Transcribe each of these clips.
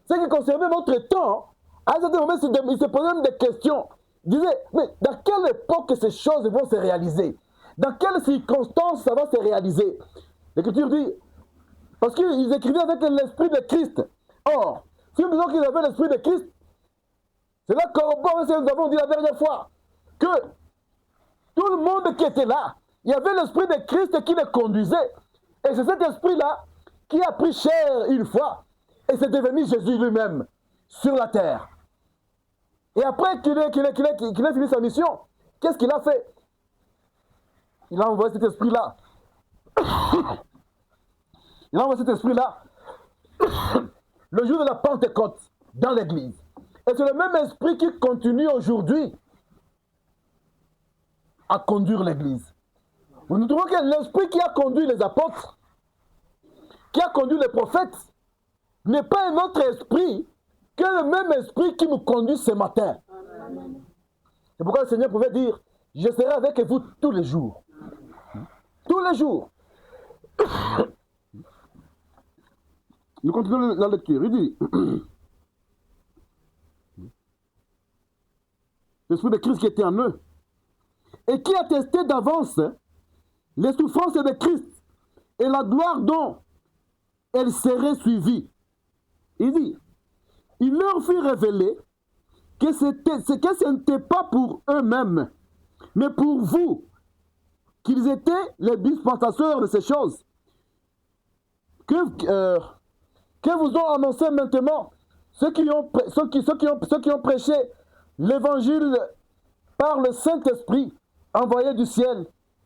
ce qui concernait notre temps, à un certain moment, il se posait même des questions. Il disait, mais dans quelle époque ces choses vont se réaliser? Dans quelles circonstances ça va se réaliser? L'Écriture dit, parce qu'ils écrivaient avec l'esprit de Christ. Or, si nous disons qu'ils avaient l'esprit de Christ, cela corrobore ce que nous avons dit la dernière fois, que tout le monde qui était là, il y avait l'esprit de Christ qui le conduisait. Et c'est cet esprit-là qui a pris chair une fois, et c'est devenu Jésus lui-même sur la terre. Et après qu'il ait fini sa mission, qu'est-ce qu'il a fait? Il a envoyé cet esprit-là. Il a envoyé cet esprit-là le jour de la Pentecôte dans l'église. Et c'est le même esprit qui continue aujourd'hui à conduire l'église. Nous trouvons que l'esprit qui a conduit les apôtres, qui a conduit les prophètes, n'est pas un autre esprit que le même esprit qui nous conduit ce matin. C'est pourquoi le Seigneur pouvait dire, je serai avec vous tous les jours. Tous les jours. Nous continuons la lecture. Il dit, l'esprit de Christ qui était en eux, et qui attestait d'avance les souffrances de Christ et la gloire dont elle serait suivie. Il dit, il leur fut révélé que ce n'était pas pour eux-mêmes, mais pour vous, qu'ils étaient les dispensateurs de ces choses, que vous ont annoncé maintenant ceux qui ont prêché l'évangile par le Saint-Esprit envoyé du ciel,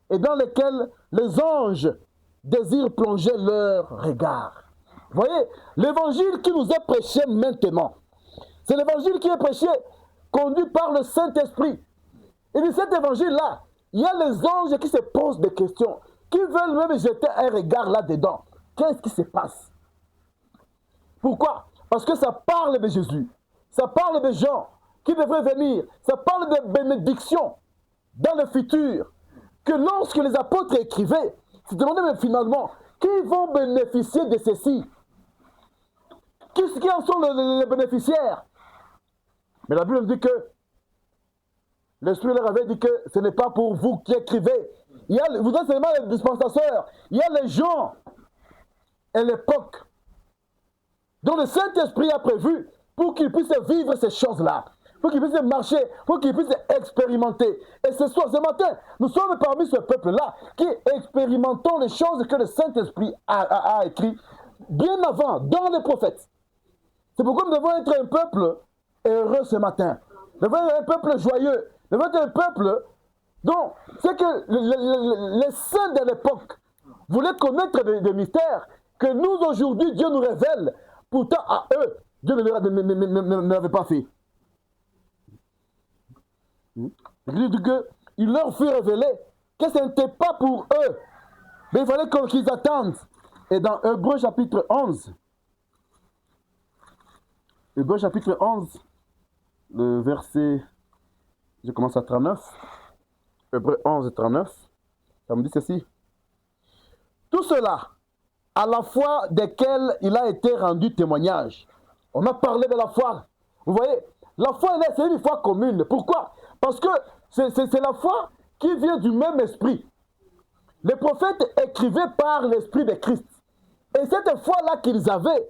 et dans lequel les anges désirent plonger leur regard. Vous voyez, l'évangile qui nous est prêché maintenant, c'est l'évangile qui est prêché, conduit par le Saint-Esprit. Et de cet évangile-là, il y a les anges qui se posent des questions, qui veulent même jeter un regard là-dedans. Qu'est-ce qui se passe? Pourquoi? Parce que ça parle de Jésus, ça parle de gens qui devraient venir, ça parle de bénédiction dans le futur, que lorsque les apôtres écrivaient, se demandaient mais finalement, qui vont bénéficier de ceci? Qui en sont les bénéficiaires? Mais la Bible dit que l'Esprit leur avait dit que ce n'est pas pour vous qui écrivez. Vous êtes seulement les dispensateurs. Il y a les gens et l'époque dont le Saint-Esprit a prévu pour qu'ils puissent vivre ces choses-là, pour qu'ils puissent marcher, pour qu'ils puissent expérimenter. Et ce soir, ce matin, nous sommes parmi ce peuple-là qui expérimentons les choses que le Saint-Esprit a écrites bien avant, dans les prophètes. C'est pourquoi nous devons être un peuple heureux ce matin. Nous devons être un peuple joyeux. Nous devons être un peuple dont c'est que les saints de l'époque voulaient connaître des mystères que nous aujourd'hui Dieu nous révèle. Pourtant à eux, Dieu ne l'avait pas fait. Il dit qu'il leur fut révélé que ce n'était pas pour eux, mais il fallait qu'ils attendent. Et dans Hébreux chapitre 11, Hébreux chapitre 11, le verset, je commence à 39, Hébreux 11 et 39, ça me dit ceci. Tout cela, à la foi desquels il a été rendu témoignage. On a parlé de la foi. Vous voyez, la foi, c'est une foi commune. Pourquoi? Parce que c'est la foi qui vient du même esprit. Les prophètes écrivaient par l'esprit de Christ. Et cette foi-là qu'ils avaient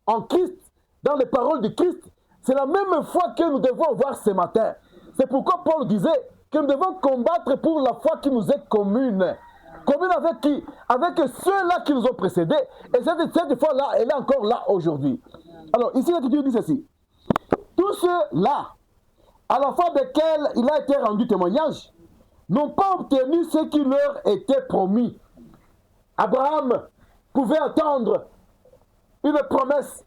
en Christ, dans les paroles de Christ, c'est la même foi que nous devons avoir ce matin. C'est pourquoi Paul disait que nous devons combattre pour la foi qui nous est commune. Commune avec qui? Avec ceux-là qui nous ont précédés. Et cette foi-là, elle est encore là aujourd'hui. Alors, ici, l'Écriture dit ceci. Tous ceux-là, à la foi desquels il a été rendu témoignage, n'ont pas obtenu ce qui leur était promis. Abraham pouvait attendre une promesse.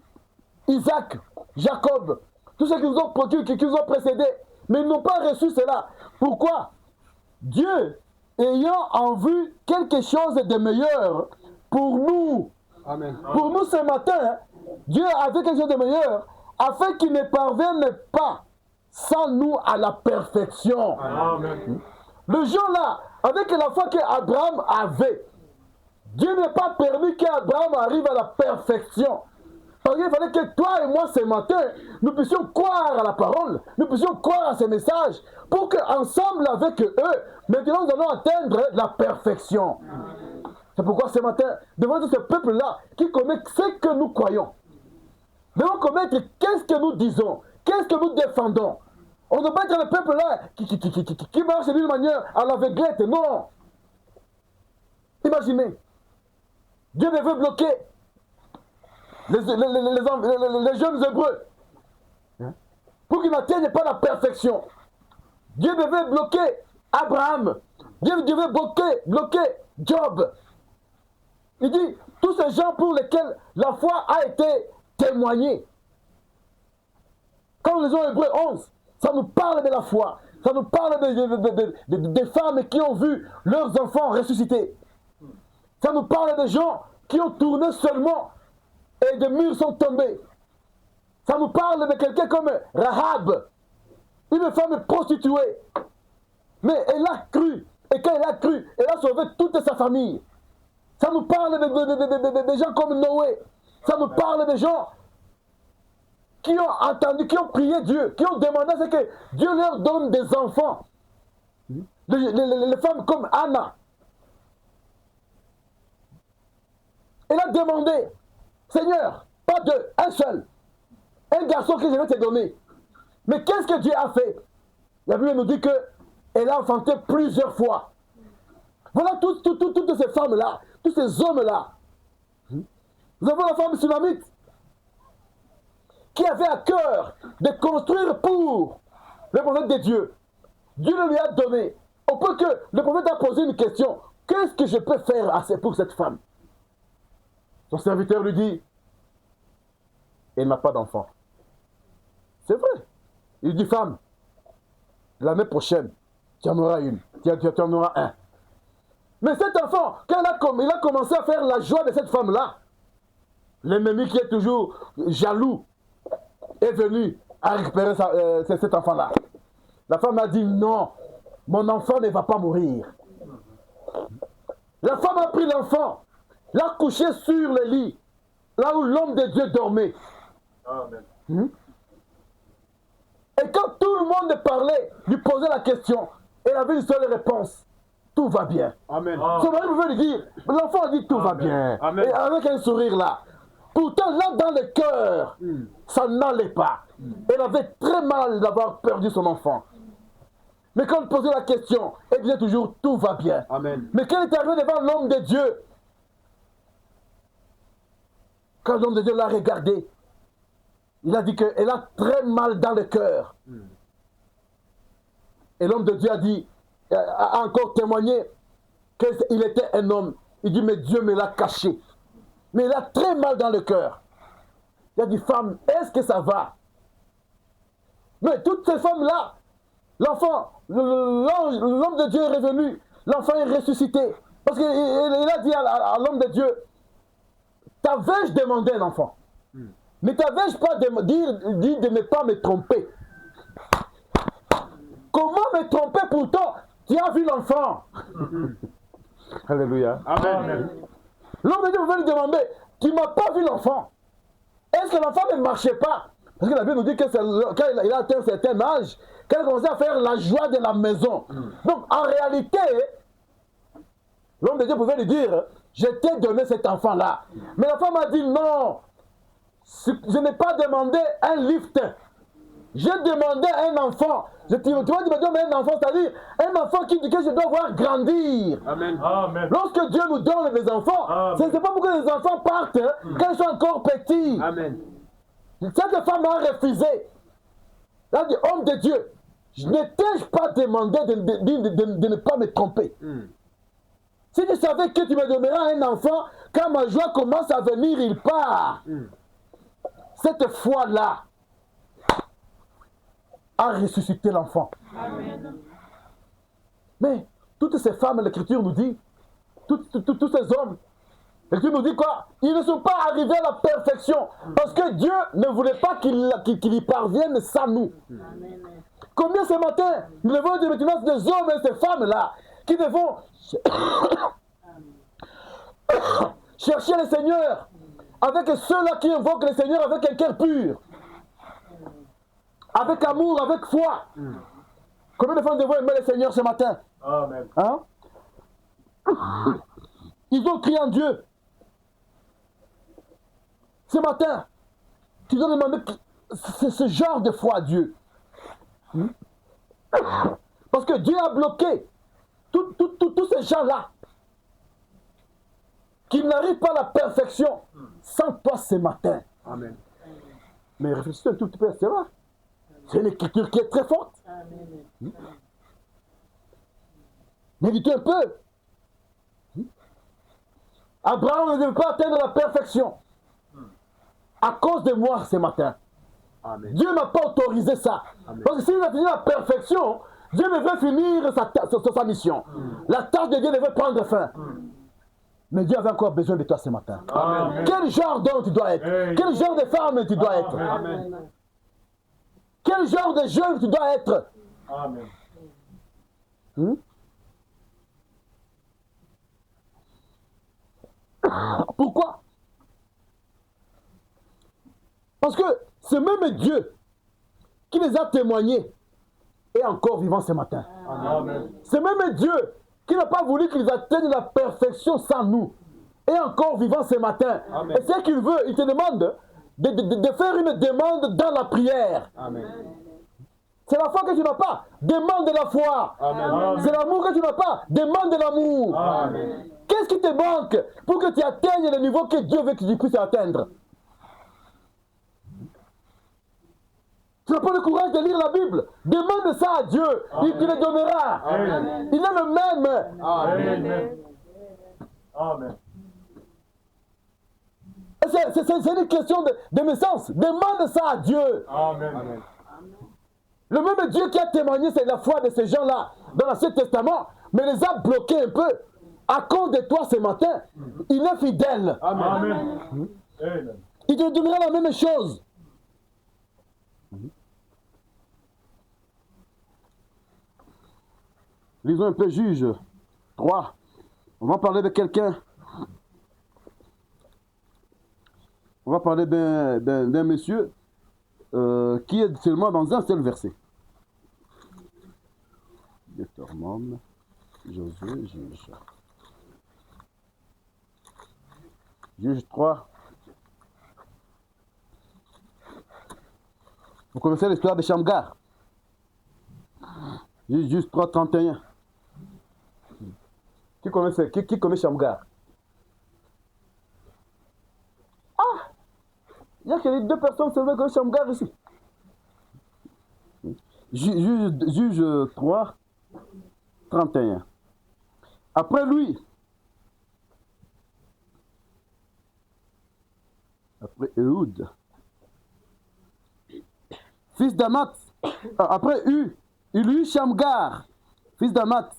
Isaac, Jacob, tous ceux qui nous ont précédés, mais ils n'ont pas reçu cela. Pourquoi? Dieu, ayant en vue quelque chose de meilleur pour nous, Amen. Pour nous ce matin, Dieu avait quelque chose de meilleur afin qu'il ne parvienne pas sans nous à la perfection. Amen. Le jour-là, avec la foi qu'Abraham avait, Dieu n'a pas permis qu'Abraham arrive à la perfection. Parce qu'il fallait que toi et moi, ce matin, nous puissions croire à la parole, nous puissions croire à ces messages, pour qu'ensemble avec eux, maintenant nous allons atteindre la perfection. C'est pourquoi ce matin, devant ce peuple-là, qui commet ce que nous croyons, devons commettre qu'est-ce que nous disons, qu'est-ce que nous défendons. On ne peut pas être le peuple-là qui marche d'une manière à l'aveuglette, non. Imaginez, Dieu veut bloquer les jeunes Hébreux pour qu'ils n'atteignent pas la perfection. Dieu devait bloquer Abraham. Dieu devait bloquer Job. Il dit, tous ces gens pour lesquels la foi a été témoignée. Quand nous lisons Hébreux 11, ça nous parle de la foi. Ça nous parle des femmes qui ont vu leurs enfants ressuscités. Ça nous parle des gens qui ont tourné seulement et des murs sont tombés. Ça nous parle de quelqu'un comme Rahab, une femme prostituée. Mais elle a cru. Et quand elle a cru, elle a sauvé toute sa famille. Ça nous parle de gens comme Noé. Ça nous parle de gens qui ont entendu, qui ont prié Dieu, qui ont demandé ce que Dieu leur donne des enfants. Les femmes comme Anna. Elle a demandé, Seigneur, pas deux, un seul. Un garçon que je vais te donner. Mais qu'est-ce que Dieu a fait? La Bible nous dit qu'elle a enfanté plusieurs fois. Voilà toutes ces femmes-là, tous ces hommes-là. Nous avons la femme sunamite qui avait à cœur de construire pour le prophète de Dieu. Dieu le lui a donné. Au point que le prophète a posé une question. Qu'est-ce que je peux faire pour cette femme? Son serviteur lui dit, elle n'a pas d'enfant. C'est vrai. Il dit, femme, l'année prochaine, tu en auras une. Tu en auras un. Mais cet enfant, quand il a commencé à faire la joie de cette femme-là, l'ennemi qui est toujours jaloux est venu à récupérer cet enfant-là. La femme a dit, non, mon enfant ne va pas mourir. La femme a pris l'enfant, l'a couché sur le lit, là où l'homme de Dieu dormait. Amen. Et quand tout le monde parlait, lui posait la question, elle avait une seule réponse. Tout va bien. Amen. Son mari pouvait lui dire, l'enfant a dit tout va bien. Amen. Et avec un sourire là. Pourtant là dans le cœur, ça n'allait pas. Elle avait très mal d'avoir perdu son enfant. Mais quand on posait la question, elle disait toujours tout va bien. Amen. Mais quand elle est arrivée devant l'homme de Dieu, quand l'homme de Dieu l'a regardé, il a dit qu'elle a très mal dans le cœur. Et l'homme de Dieu a encore témoigné qu'il était un homme. Il dit, mais Dieu me l'a caché. Mais il a très mal dans le cœur. Il a dit, femme, est-ce que ça va? Mais toutes ces femmes-là, l'enfant, l'homme de Dieu est revenu, l'enfant est ressuscité. Parce qu'il a dit à l'homme de Dieu, t'avais-je demandé un enfant? Mais t'avais-je pas dit de ne pas me tromper? Comment me tromper pourtant? Tu as vu l'enfant. Alléluia. Amen. L'homme de Dieu pouvait lui demander, tu ne m'as pas vu l'enfant? Est-ce que l'enfant ne marchait pas? Parce que la Bible nous dit que quand il a atteint un certain âge, quand il commençait à faire la joie de la maison. Donc en réalité, l'homme de Dieu pouvait lui dire, je t'ai donné cet enfant-là. Mais la femme a dit, non, je n'ai pas demandé un lift. J'ai demandé un enfant. Tu vois, tu me donnes un enfant, c'est-à-dire un enfant que je dois voir grandir. Amen. Amen. Lorsque Dieu nous donne des enfants, ce n'est pas pour que les enfants partent quand ils sont encore petits. Amen. Cette femme a refusé. Elle a dit, homme de Dieu, je ne t'ai pas demandé de ne pas me tromper. Si tu savais que tu me donneras un enfant, quand ma joie commence à venir, il part. Cette foi-là a ressuscité l'enfant. Mais toutes ces femmes, l'Écriture nous dit, tous ces hommes, l'Écriture nous dit quoi? Ils ne sont pas arrivés à la perfection parce que Dieu ne voulait pas qu'ils y parviennent sans nous. Combien ce matin, nous devons dire maintenant des hommes et ces femmes-là qui devons chercher le Seigneur avec ceux-là qui invoquent le Seigneur avec un cœur pur, avec amour, avec foi. Combien de fois nous devons aimer le Seigneur ce matin? Amen. Hein? Ils ont crié en Dieu. Ce matin, tu dois demander ce genre de foi à Dieu. Parce que Dieu a bloqué tous ces gens-là qui n'arrivent pas à la perfection sans toi ce matin. Amen. Mais réfléchissez un tout petit peu, c'est vrai. C'est une écriture qui est très forte. Méditez un peu. Abraham ne devait pas atteindre la perfection à cause de moi ce matin. Amen. Dieu n'a pas autorisé ça. Amen. Parce que s'il a fini la perfection, Dieu devait finir sa mission. La tâche de Dieu devait prendre fin. Mais Dieu avait encore besoin de toi ce matin. Amen. Quel genre d'homme tu dois être? Amen. Quel genre de femme tu dois être? Amen. Quel genre de jeune tu dois être? Amen. Pourquoi? Parce que ce même Dieu qui les a témoignés est encore vivant ce matin. Amen. Ce même Dieu qui n'a pas voulu qu'ils atteignent la perfection sans nous est encore vivant ce matin. Amen. Et ce qu'il veut, il te demande de faire une demande dans la prière. Amen. C'est la foi que tu n'as pas, demande de la foi. Amen. C'est l'amour que tu n'as pas, demande de l'amour. Amen. Qu'est-ce qui te manque pour que tu atteignes le niveau que Dieu veut que tu puisses atteindre? Tu n'as pas le courage de lire la Bible. Demande ça à Dieu. Il te le donnera. Amen. Il est le même. Amen. Amen. C'est une question de naissance. Demande ça à Dieu. Amen. Le même Dieu qui a témoigné c'est la foi de ces gens-là dans l'Ancien Testament, mais les a bloqués un peu. À cause de toi ce matin, il est fidèle. Amen. Amen. Il te donnera la même chose. Lisons un peu Juge 3. On va parler de quelqu'un. On va parler d'un monsieur qui est seulement dans un seul verset. Deutéronome, Josué, Juge. Juge 3. Vous connaissez l'histoire de Shamgar. Juge 3, 31. Qui connaît Shamgar? Ah! Il n'y a que les deux personnes seulement qui connaissent Shamgar ici. Juge 3, 31. Après lui, après Ehud, fils d'Amat, après il eut Shamgar, fils d'Amat,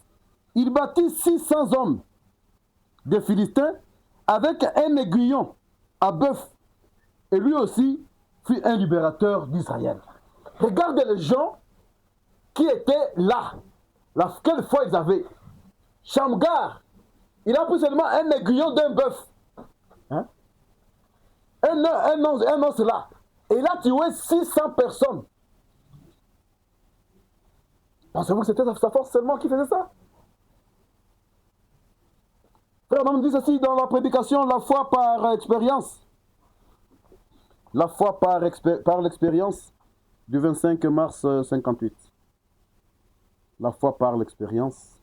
il bâtit 600 hommes de Philistins avec un aiguillon à bœuf. Et lui aussi fut un libérateur d'Israël. Regarde les gens qui étaient là. Quelle foi ils avaient. Shamgar, il a pris seulement un aiguillon d'un bœuf. Hein? Un os là. Et il a tué 600 personnes. Pensez-vous que c'était sa force seulement qui faisait ça? Frère, on dit ceci dans la prédication, la foi par expérience. La foi par l'expérience du 25 mars 58. La foi par l'expérience.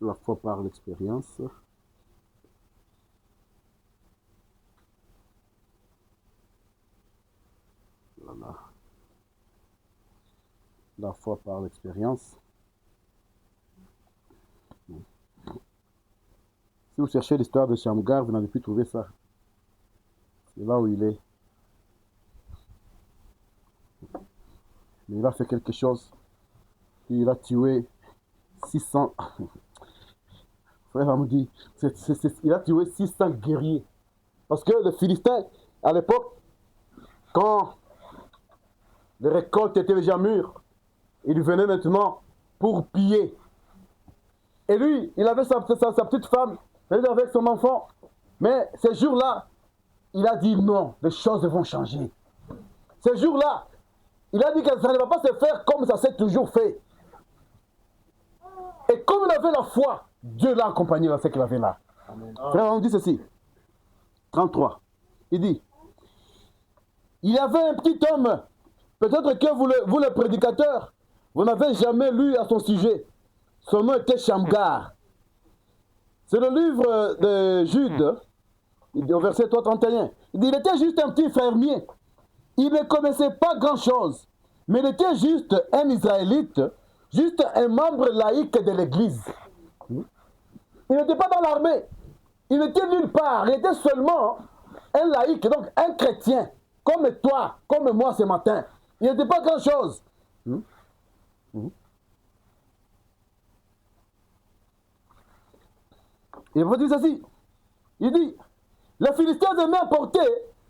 La foi par l'expérience. Voilà. La foi par l'expérience. Si vous cherchez l'histoire de Shamgar, vous n'avez plus trouvé ça. C'est là où il est. Mais il a fait quelque chose. Il a tué 600. Frère me dit, il a tué 600 guerriers. Parce que les Philistins, à l'époque, quand les récoltes étaient déjà mûres, ils venaient maintenant pour piller. Et lui, il avait sa petite femme c'est avec son enfant. Mais ces jours-là, il a dit non, les choses vont changer. Ces jours-là, il a dit que ça ne va pas se faire comme ça s'est toujours fait. Et comme il avait la foi, Dieu l'a accompagné dans ce qu'il avait là. Frère, on dit ceci. 33. Il dit, il y avait un petit homme, peut-être que vous le prédicateur, vous n'avez jamais lu à son sujet. Son nom était Shamgar. C'est le livre de Jude, au verset 31. Il dit, il était juste un petit fermier. Il ne connaissait pas grand-chose, mais il était juste un Israélite, juste un membre laïque de l'Église. Il n'était pas dans l'armée. Il n'était nulle part. Il était seulement un laïque, donc un chrétien, comme toi, comme moi ce matin. Il n'était pas grand-chose. Il vous dit ceci. Il dit, les Philistins aimaient apporter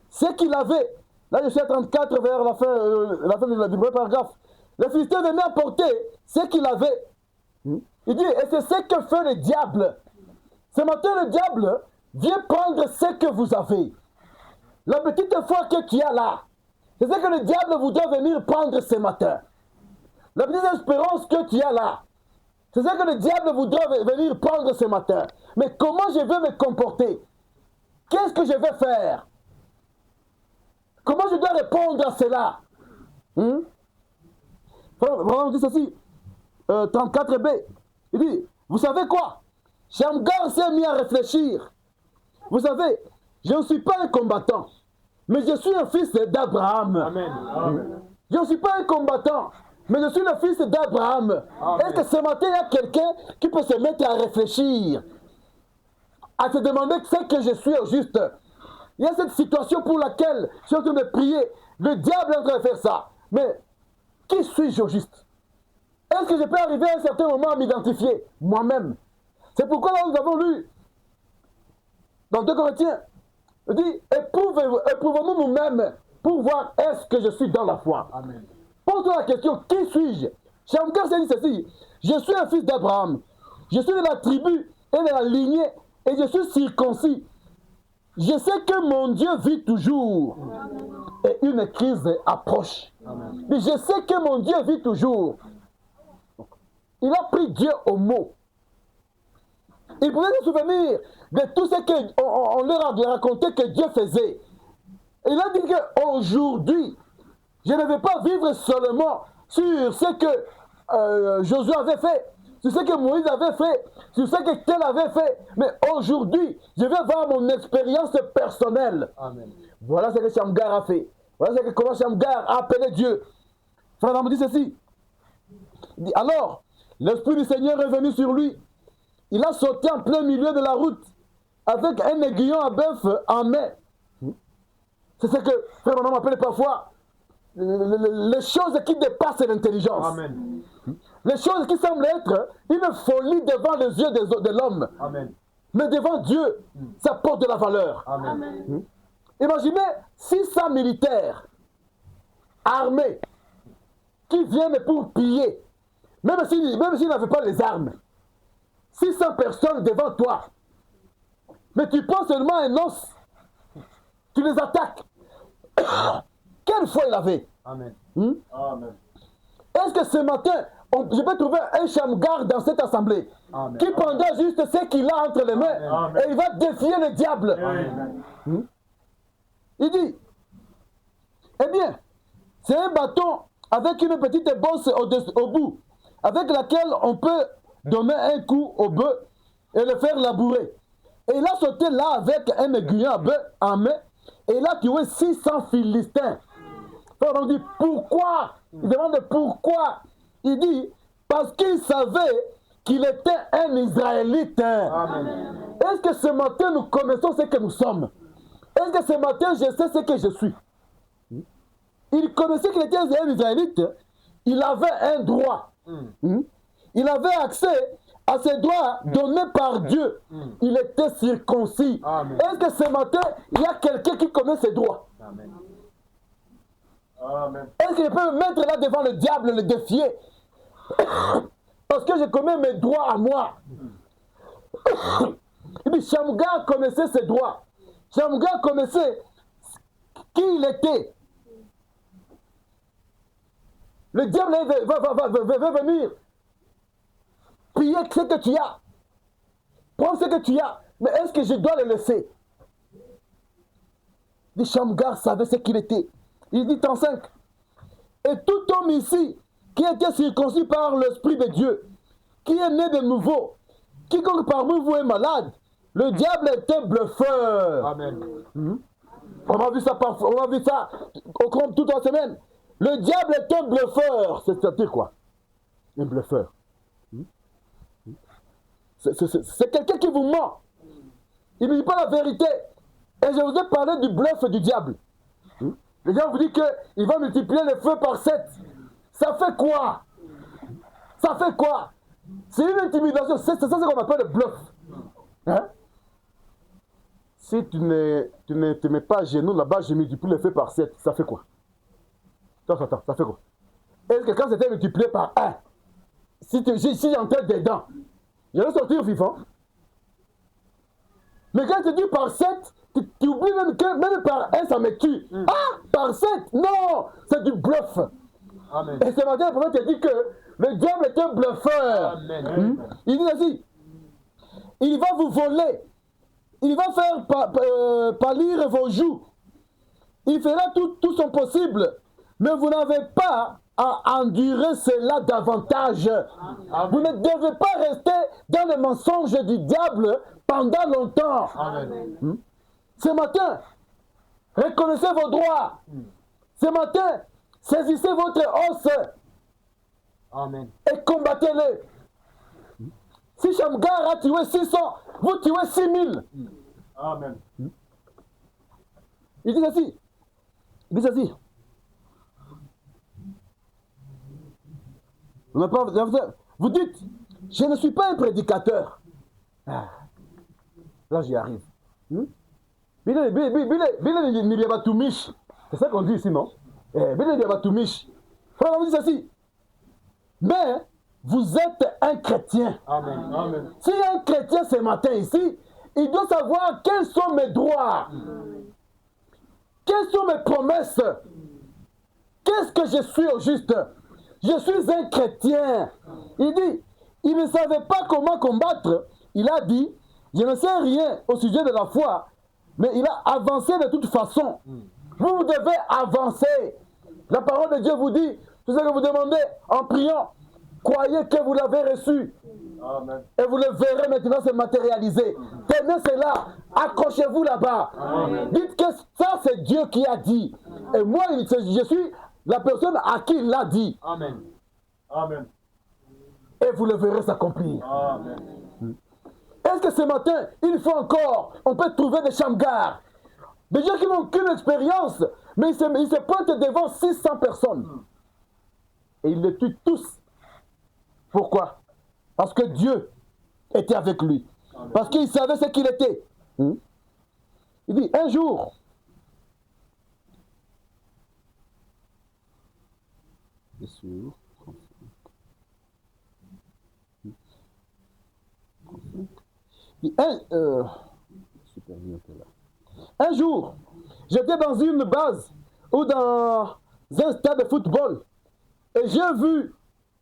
ce qu'il avait. Là, je suis à 34 vers la fin du premier paragraphe. Les Philistins aimaient apporter ce qu'il avait. Il dit, et c'est ce que fait le diable. Ce matin, le diable vient prendre ce que vous avez. La petite foi que tu as là, c'est ce que le diable voudrait venir prendre ce matin. La petite espérance que tu as là, c'est ce que le diable voudrait venir prendre ce matin. Mais comment je vais me comporter? Qu'est-ce que je vais faire? Comment je dois répondre à cela? Vraiment, on dit ceci. 34b. Il dit, vous savez quoi? Shamgar s'est mis à réfléchir. Vous savez, je ne suis pas un combattant, mais je suis un fils d'Abraham. Amen. Je ne suis pas un combattant, mais je suis le fils d'Abraham. Est-ce que ce matin, il y a quelqu'un qui peut se mettre à réfléchir, à se demander ce que je suis au juste? Il y a cette situation pour laquelle je suis en train de prier. Le diable est en train de faire ça. Mais qui suis-je au juste? Est-ce que je peux arriver à un certain moment à m'identifier moi-même? C'est pourquoi là nous avons lu dans 2 Corinthiens, il dit, éprouvons-nous nous-mêmes pour voir est-ce que je suis dans la foi. Pose-toi la question, qui suis-je? Shamgar s'est dit ceci, je suis un fils d'Abraham, je suis de la tribu et de la lignée, et je suis circoncis. Je sais que mon Dieu vit toujours, et une crise approche. Mais je sais que mon Dieu vit toujours. Il a pris Dieu au mot. Il pouvait se souvenir de tout ce qu'on leur a raconté que Dieu faisait. Il a dit qu'aujourd'hui, je ne vais pas vivre seulement sur ce que Josué avait fait, sur ce que Moïse avait fait, sur ce que tel avait fait, mais aujourd'hui, je vais avoir mon expérience personnelle. Amen. Voilà ce que Shamgar a fait. Voilà comment Shamgar a appelé Dieu. Frère, on me dit ceci. Il dit, alors, l'Esprit du Seigneur est venu sur lui. Il a sauté en plein milieu de la route avec un aiguillon à bœuf en main. C'est ce que Frère Manon appelle parfois les choses qui dépassent l'intelligence. Amen. Les choses qui semblent être une folie devant les yeux de l'homme. Amen. Mais devant Dieu, ça porte de la valeur. Amen. Imaginez 600 militaires armés qui viennent pour piller, même s'ils n'avaient pas les armes. 600 personnes devant toi. Mais tu prends seulement un os, tu les attaques. Quelle foi il avait? Amen. Amen. Est-ce que ce matin, je peux trouver un Shamgar dans cette assemblée qui prendra juste ce qu'il a entre les mains et il va défier le diable? Il dit, eh bien, c'est un bâton avec une petite bosse au bout, avec laquelle on peut donner un coup au bœuf et le faire labourer. Et il a sauté là avec un aiguillon à bœuf en main et il a tué 600 Philistins. Alors on dit pourquoi? Il demande pourquoi. Il dit parce qu'il savait qu'il était un Israélite. Est-ce que ce matin nous connaissons ce que nous sommes? Est-ce que ce matin je sais ce que je suis? Il connaissait qu'il était un Israélite. Il avait un droit. Il avait accès à ces droits donnés par Dieu. Il était circoncis. Est-ce que ce matin, il y a quelqu'un qui connaît ses droits? Amen. Est-ce que je peux me mettre là devant le diable, le défier? Parce que je connais mes droits à moi. Et puis Shamgar connaissait ses droits. Shamgar connaissait qui il était. Le diable va venir piller ce que tu as. Prends ce que tu as. Mais est-ce que je dois le laisser? Et Shamgar savait ce qu'il était. Il dit en 5. Et tout homme ici qui était circoncis par l'Esprit de Dieu, qui est né de nouveau, quiconque parmi vous est malade, le diable est un bluffeur. Amen. On a vu ça parfois, on a vu ça au cours de toute la semaine. Le diable est un bluffeur. C'est-à-dire quoi? Un bluffeur. C'est quelqu'un qui vous ment. Il ne dit pas la vérité. Et je vous ai parlé du bluff du diable. Le diable vous dit qu'il va multiplier les feux par 7. Ça fait quoi? Ça fait quoi? C'est une intimidation. C'est ça qu'on appelle le bluff. Hein? Si tu ne te mets pas à genoux là-bas, je multiplie les feux par 7. Ça fait quoi? Attends, ça fait quoi? Est-ce que quand c'était multiplié par 1, si j'entrais dedans, j'allais sortir vivant? Mais quand tu dis par 7, tu oublies même que même par 1, ça me tue. Ah, par 7, non, c'est du bluff. Amen. Et ce matin, le prophète te dit que le diable est un bluffeur. Amen. Il dit ainsi, il va vous voler, il va faire pâlir vos joues, il fera tout son possible, mais vous n'avez pas à endurer cela davantage. Amen. Vous ne devez pas rester dans le mensonge du diable pendant longtemps. Amen. Ce matin, reconnaissez vos droits. Ce matin, saisissez votre os Amen. et combattez-le. Si Shamgar a tué 600, vous tuez 6000. Amen. Il dit ceci. Il dit ceci. Vous dites, je ne suis pas un prédicateur. Ah, là, j'y arrive. Bile Niriabatumish. C'est ça qu'on dit ici, non? Bile Niriabatumish. Frère, on dit ceci. Mais vous êtes un chrétien. Amen. Amen. Si un chrétien ce matin ici, il doit savoir quels sont mes droits. Quelles sont mes promesses? Qu'est-ce que je suis au juste? Je suis un chrétien. Il dit, il ne savait pas comment combattre. Il a dit, je ne sais rien au sujet de la foi, mais il a avancé de toute façon. Vous devez avancer. La parole de Dieu vous dit, tout ce que vous demandez en priant, croyez que vous l'avez reçu. Amen. Et vous le verrez maintenant se matérialiser. Tenez cela, accrochez-vous là-bas. Dites que ça c'est Dieu qui a dit. Et moi, je suis la personne à qui il l'a dit. Amen. Amen. Et vous le verrez s'accomplir. Amen. Est-ce que ce matin, il faut encore, on peut trouver des Shamgar, des gens qui n'ont aucune expérience, mais ils se pointent devant 600 personnes. Et ils les tuent tous. Pourquoi? Parce que Dieu était avec lui. Parce qu'il savait ce qu'il était. Il dit, un jour, bien sûr, un jour, j'étais dans une base ou dans un stade de football et j'ai vu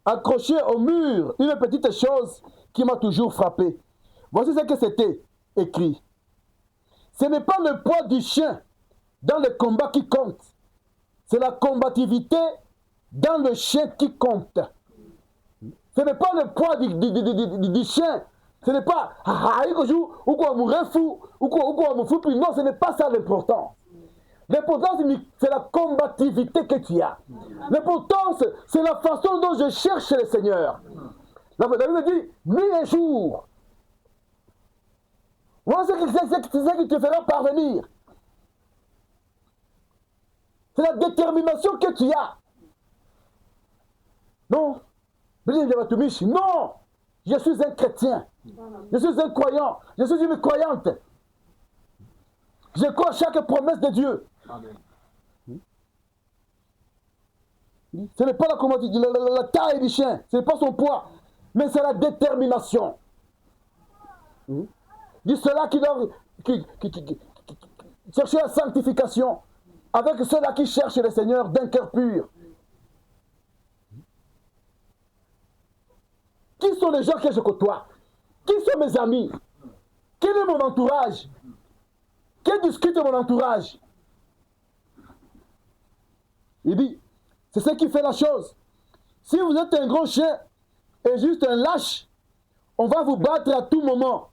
accroché au mur une petite chose qui m'a toujours frappé. Voici ce que c'était écrit. Ce n'est pas le poids du chien dans le combat qui compte. C'est la combativité dans le chien qui compte. Ce n'est pas le poids du chien. Ce n'est pas ou quoi mourir fou ou quoi me fou. Non, ce n'est pas ça l'important. L'important, c'est la combativité que tu as. L'important, c'est la façon dont je cherche le Seigneur. La Bible dit, 1000 jours. Voilà ce qui te fera parvenir. C'est la détermination que tu as. Non. Non. Je suis un chrétien. Je suis un croyant. Je suis une croyante. Je crois à chaque promesse de Dieu. Amen. Ce n'est pas la taille du chien, ce n'est pas son poids, mais c'est la détermination. dit ceux-là qui doivent chercher la sanctification, avec ceux-là qui cherchent le Seigneur d'un cœur pur. Qui sont les gens que je côtoie? Qui sont mes amis? Quel est mon entourage? Qui discute de mon entourage? Il dit, c'est ce qui fait la chose. Si vous êtes un gros chien et juste un lâche, on va vous battre à tout moment.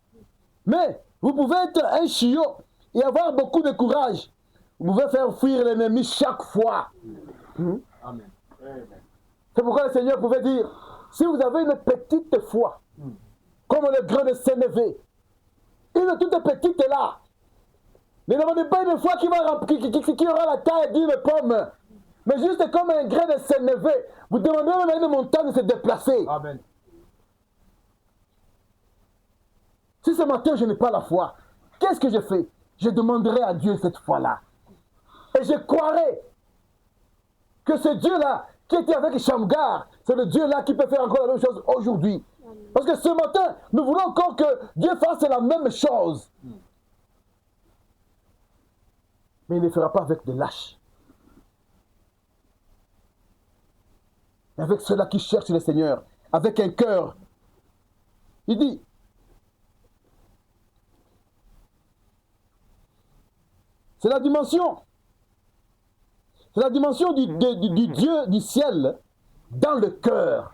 Mais vous pouvez être un chiot et avoir beaucoup de courage. Vous pouvez faire fuir l'ennemi chaque fois. Amen. C'est pourquoi le Seigneur pouvait dire, si vous avez une petite foi, comme le grain de sénévé, une toute petite là, ne demandez pas une foi qui aura la taille d'une pomme, mais juste comme un grain de sénévé. Vous demandez même à une montagne de se déplacer. Amen. Si ce matin je n'ai pas la foi, qu'est-ce que je fais? Je demanderai à Dieu cette foi-là. Et je croirai que ce Dieu-là, qui était avec Shamgar, c'est le Dieu-là qui peut faire encore la même chose aujourd'hui. Parce que ce matin, nous voulons encore que Dieu fasse la même chose. Mais il ne le fera pas avec des lâches. Mais avec ceux-là qui cherchent le Seigneur, avec un cœur. Il dit, c'est la dimension. C'est la dimension du Dieu du ciel dans le cœur.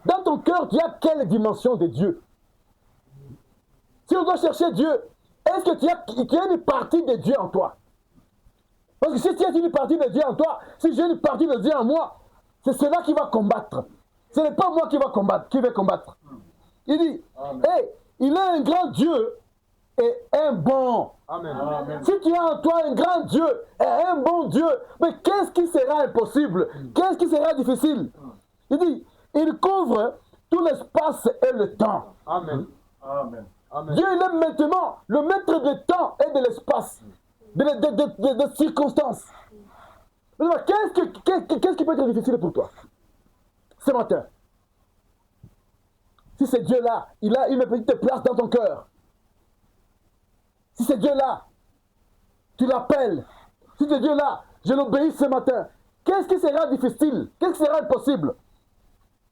Dans ton cœur, tu as quelle dimension de Dieu? Si on doit chercher Dieu, est-ce que tu as une partie de Dieu en toi? Parce que si tu as une partie de Dieu en toi, si j'ai une partie de Dieu en moi, c'est cela qui va combattre. Ce n'est pas moi qui va combattre. Il dit, hey, il est un grand Dieu et un bon. Amen. Amen. Si tu as en toi un grand Dieu et un bon Dieu, mais qu'est-ce qui sera impossible? Qu'est-ce qui sera difficile? Il dit, il couvre tout l'espace et le temps. Amen. Amen. Amen. Dieu, il est maintenant le maître du temps et de l'espace, des circonstances. Qu'est-ce qui peut être difficile pour toi ce matin? Si c'est Dieu-là, il a une petite place dans ton cœur. Si c'est Dieu-là, tu l'appelles. Si c'est Dieu-là, je l'obéis ce matin. Qu'est-ce qui sera difficile? Qu'est-ce qui sera impossible?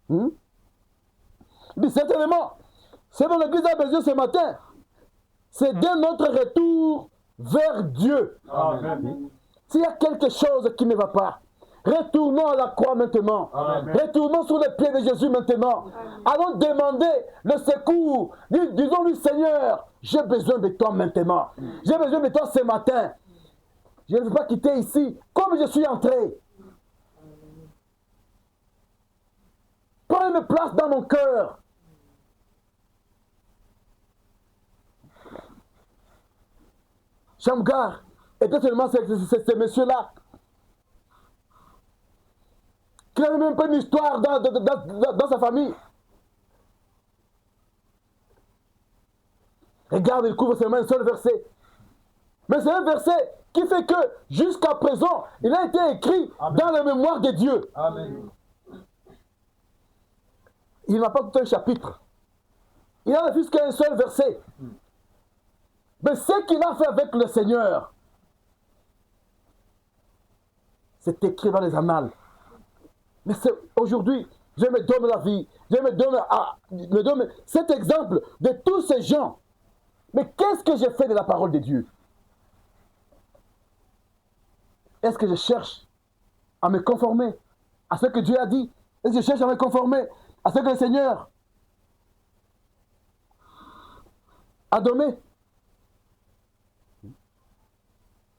Il dit certainement, ce dont l'Église a besoin ce matin, c'est de notre retour vers Dieu. Amen. S'il y a quelque chose qui ne va pas, retournons à la croix maintenant. Amen. Retournons sur les pieds de Jésus maintenant. Allons demander le secours. Disons-lui, Seigneur, j'ai besoin de toi maintenant. J'ai besoin de toi ce matin. Je ne veux pas quitter ici comme je suis entré. Prends une place dans mon cœur. Shamgar était seulement ce monsieur-là qui n'avait même pas une histoire dans sa famille. Regarde, il couvre seulement un seul verset. Mais c'est un verset qui fait que jusqu'à présent, il a été écrit dans la mémoire de Dieu. Amen. Il n'a pas tout un chapitre. Il n'a plus qu'un seul verset. Mais ce qu'il a fait avec le Seigneur, c'est écrit dans les annales. Mais aujourd'hui, je me donne la vie. Je me donne cet exemple de tous ces gens. Mais qu'est-ce que j'ai fait de la parole de Dieu? Est-ce que je cherche à me conformer à ce que Dieu a dit? Est-ce que je cherche à me conformer à ce que le Seigneur a donné?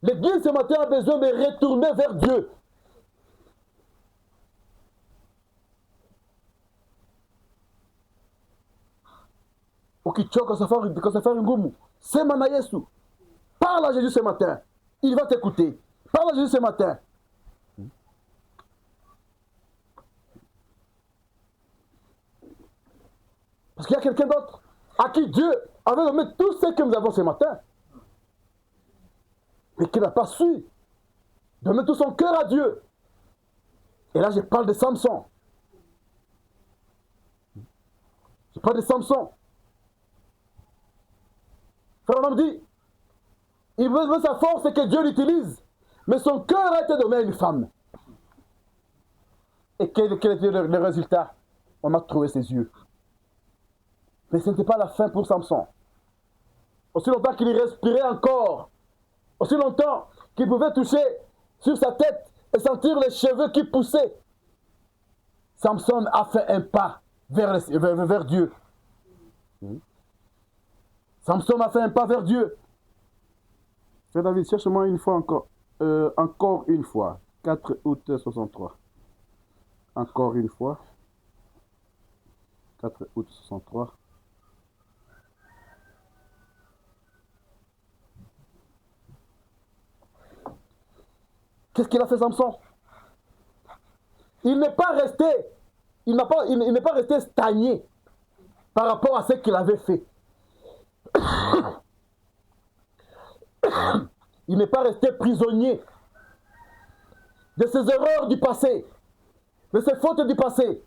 L'Église ce matin a besoin de retourner vers Dieu. Ukichoka safari ngumu, sema na Yesu. Parle à Jésus ce matin. Il va t'écouter. Parle à Jésus ce matin. Parce qu'il y a quelqu'un d'autre à qui Dieu avait donné tout ce que nous avons ce matin. Mais qui n'a pas su donner tout son cœur à Dieu. Et là, je parle de Samson. Je parle de Samson. Frère Branham dit, il veut sa force et que Dieu l'utilise, mais son cœur a été donné à une femme. Et quel était le résultat? On a trouvé ses yeux. Mais ce n'était pas la fin pour Samson. Aussi longtemps qu'il respirait encore, aussi longtemps qu'il pouvait toucher sur sa tête et sentir les cheveux qui poussaient, Samson a fait un pas vers Dieu. Samson a fait un pas vers Dieu. Frère David, cherche-moi une fois encore. Encore une fois. 4 août 63. Encore une fois. 4 août 63. Qu'est-ce qu'il a fait Samson? Il n'est pas resté, il n'est pas resté stagné par rapport à ce qu'il avait fait. Il n'est pas resté prisonnier de ses erreurs du passé, de ses fautes du passé.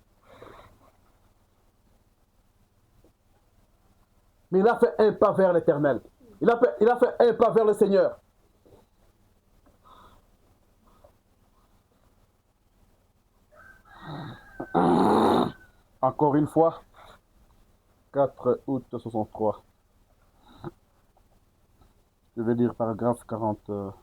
Mais il a fait un pas vers l'Éternel. Il a fait un pas vers le Seigneur. Encore une fois, 4 août 63. Je vais lire paragraphe 44.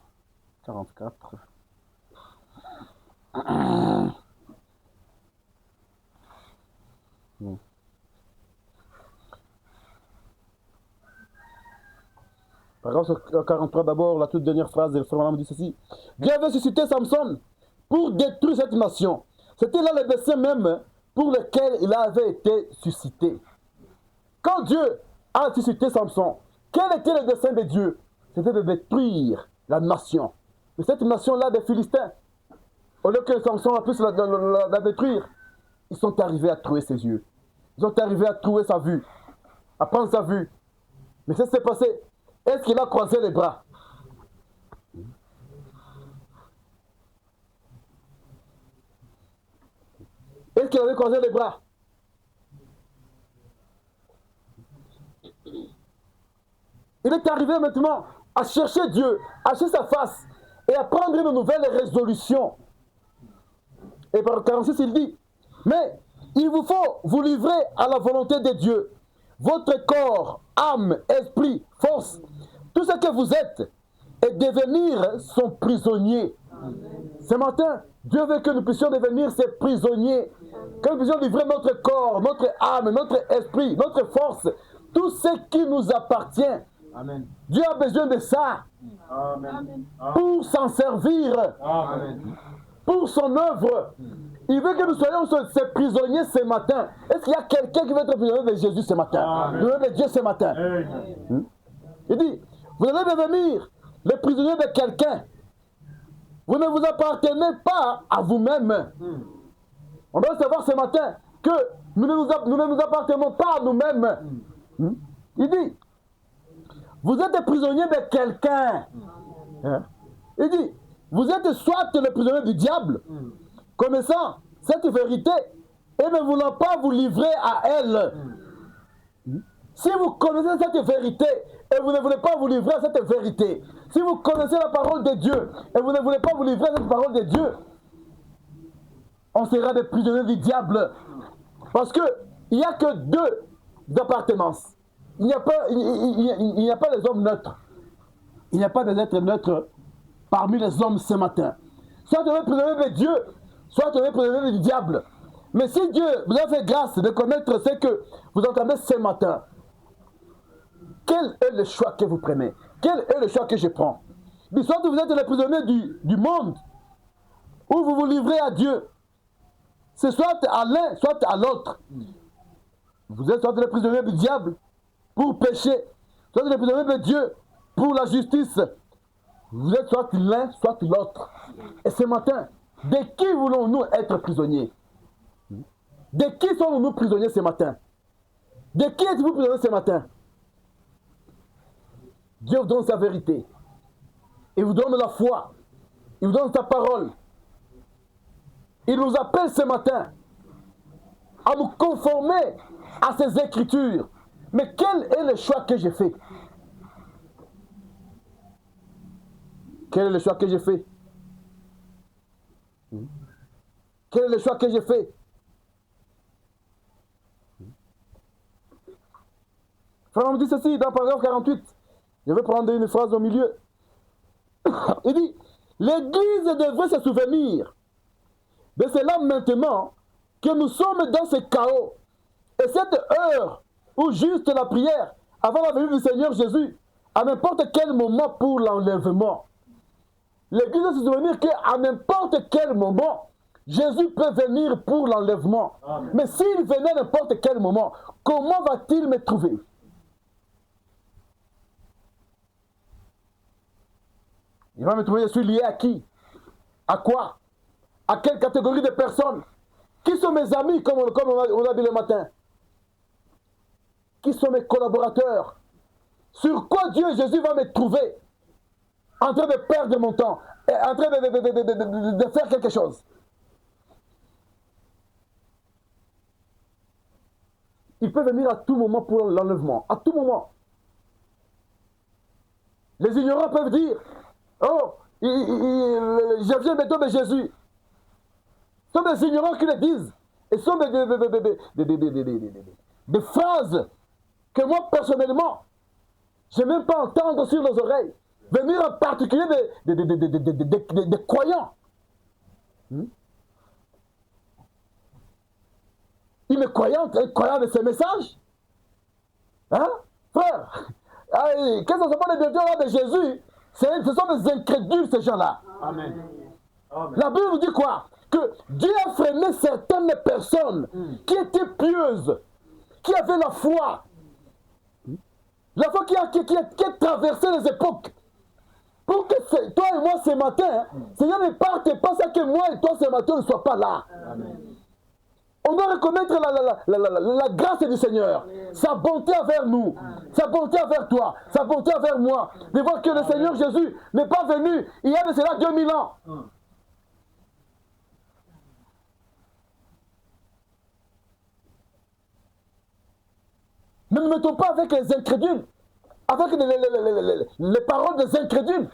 Paragraphe 43 d'abord, la toute dernière phrase, le frère Branham dit ceci. Dieu avait suscité Samson pour détruire cette nation. C'était là le dessein même pour lequel il avait été suscité. Quand Dieu a suscité Samson, quel était le dessein de Dieu? C'était de détruire la nation. Et cette nation-là des Philistins, au lieu que Samson a pu la détruire, ils sont arrivés à trouver ses yeux. Ils sont arrivés à trouver sa vue, à prendre sa vue. Mais qu'est-ce qui s'est passé? Est-ce qu'il a croisé les bras? Est-ce qu'il avait croisé les bras? Il est arrivé maintenant à chercher Dieu, à chercher sa face et à prendre une nouvelle résolution. Et par 46, il dit, mais il vous faut vous livrer à la volonté de Dieu. Votre corps, âme, esprit, force, tout ce que vous êtes, et devenir son prisonnier. Ce matin, Dieu veut que nous puissions devenir ses prisonniers, que nous puissions livrer notre corps, notre âme, notre esprit, notre force, tout ce qui nous appartient. Amen. Dieu a besoin de ça. Amen. Pour s'en servir. Amen. Pour son œuvre. Il veut que nous soyons ses prisonniers ce matin. Est-ce qu'il y a quelqu'un qui veut être prisonnier de Jésus ce matin? Prisonnier de Dieu ce matin. Il dit, vous allez devenir le prisonnier de quelqu'un. Vous ne vous appartenez pas à vous-même. On doit savoir ce matin que nous ne nous appartenons pas à nous-mêmes. Il dit, vous êtes prisonnier de quelqu'un. Il dit, vous êtes soit le prisonnier du diable, connaissant cette vérité et ne voulant pas vous livrer à elle. Si vous connaissez cette vérité et vous ne voulez pas vous livrer à cette vérité, si vous connaissez la parole de Dieu et vous ne voulez pas vous livrer à cette parole de Dieu, on sera des prisonniers du diable. Parce qu'il n'y a que deux appartenances. Il n'y a pas les hommes neutres. Il n'y a pas des êtres neutres parmi les hommes ce matin. Soit tu es prisonnier de Dieu, soit tu es prisonnier du diable. Mais si Dieu vous a fait grâce de connaître ce que vous entendez ce matin, quel est le choix que vous prenez? Quel est le choix que je prends? Soit vous êtes les prisonniers du monde, ou vous vous livrez à Dieu. C'est soit à l'un, soit à l'autre. Vous êtes soit les prisonniers du diable pour pécher, soit les prisonniers de Dieu pour la justice. Vous êtes soit l'un, soit l'autre. Et ce matin, de qui voulons-nous être prisonniers? De qui sommes-nous prisonniers ce matin? De qui êtes-vous prisonniers ce matin? Dieu vous donne sa vérité. Il vous donne la foi. Il vous donne sa parole. Il nous appelle ce matin à nous conformer à ses écritures. Mais quel est le choix que j'ai fait? Quel est le choix que j'ai fait? Quel est le choix que j'ai fait? Frère me dit ceci dans paragraphe 48. Je vais prendre une phrase au milieu. Il dit, l'Église devrait se souvenir de cela maintenant que nous sommes dans ce chaos. Et cette heure où juste la prière avant la venue du Seigneur Jésus, à n'importe quel moment pour l'enlèvement. L'Église doit se souvenir qu'à n'importe quel moment, Jésus peut venir pour l'enlèvement. Mais s'il venait à n'importe quel moment, comment va-t-il me trouver? Il va me trouver, je suis lié à qui? À quoi? À quelle catégorie de personnes? Qui sont mes amis, comme on l'a dit le matin? Qui sont mes collaborateurs? Sur quoi Dieu Jésus va me trouver? En train de perdre mon temps, en train de faire quelque chose. Il peut venir à tout moment pour l'enlèvement, à tout moment. Les ignorants peuvent dire, oh, je viens bientôt de Jésus. Ce sont des ignorants qui le disent. Et ce sont des phrases que moi, personnellement, je n'aime même pas entendre sur les oreilles. Venir en particulier des croyants. Une croyante, un croyant de ces messages. Hein, frère? Qu'est-ce que ce sont les bienfaits de Jésus? Ce sont des incrédules, ces gens-là. Amen. Amen. La Bible nous dit quoi? Que Dieu a freiné certaines personnes qui étaient pieuses, qui avaient la foi. La foi qui a traversé les époques. Pour que toi et moi ce matin, Seigneur ne parte pas ça que moi et toi ce matin ne soient pas là. Amen. On doit reconnaître la grâce du Seigneur, sa bonté envers nous, sa bonté envers toi, sa bonté envers moi. De voir que le Seigneur Jésus n'est pas venu il y a de cela 2000 ans. Ne nous mettons pas avec les incrédules, avec les paroles des incrédules.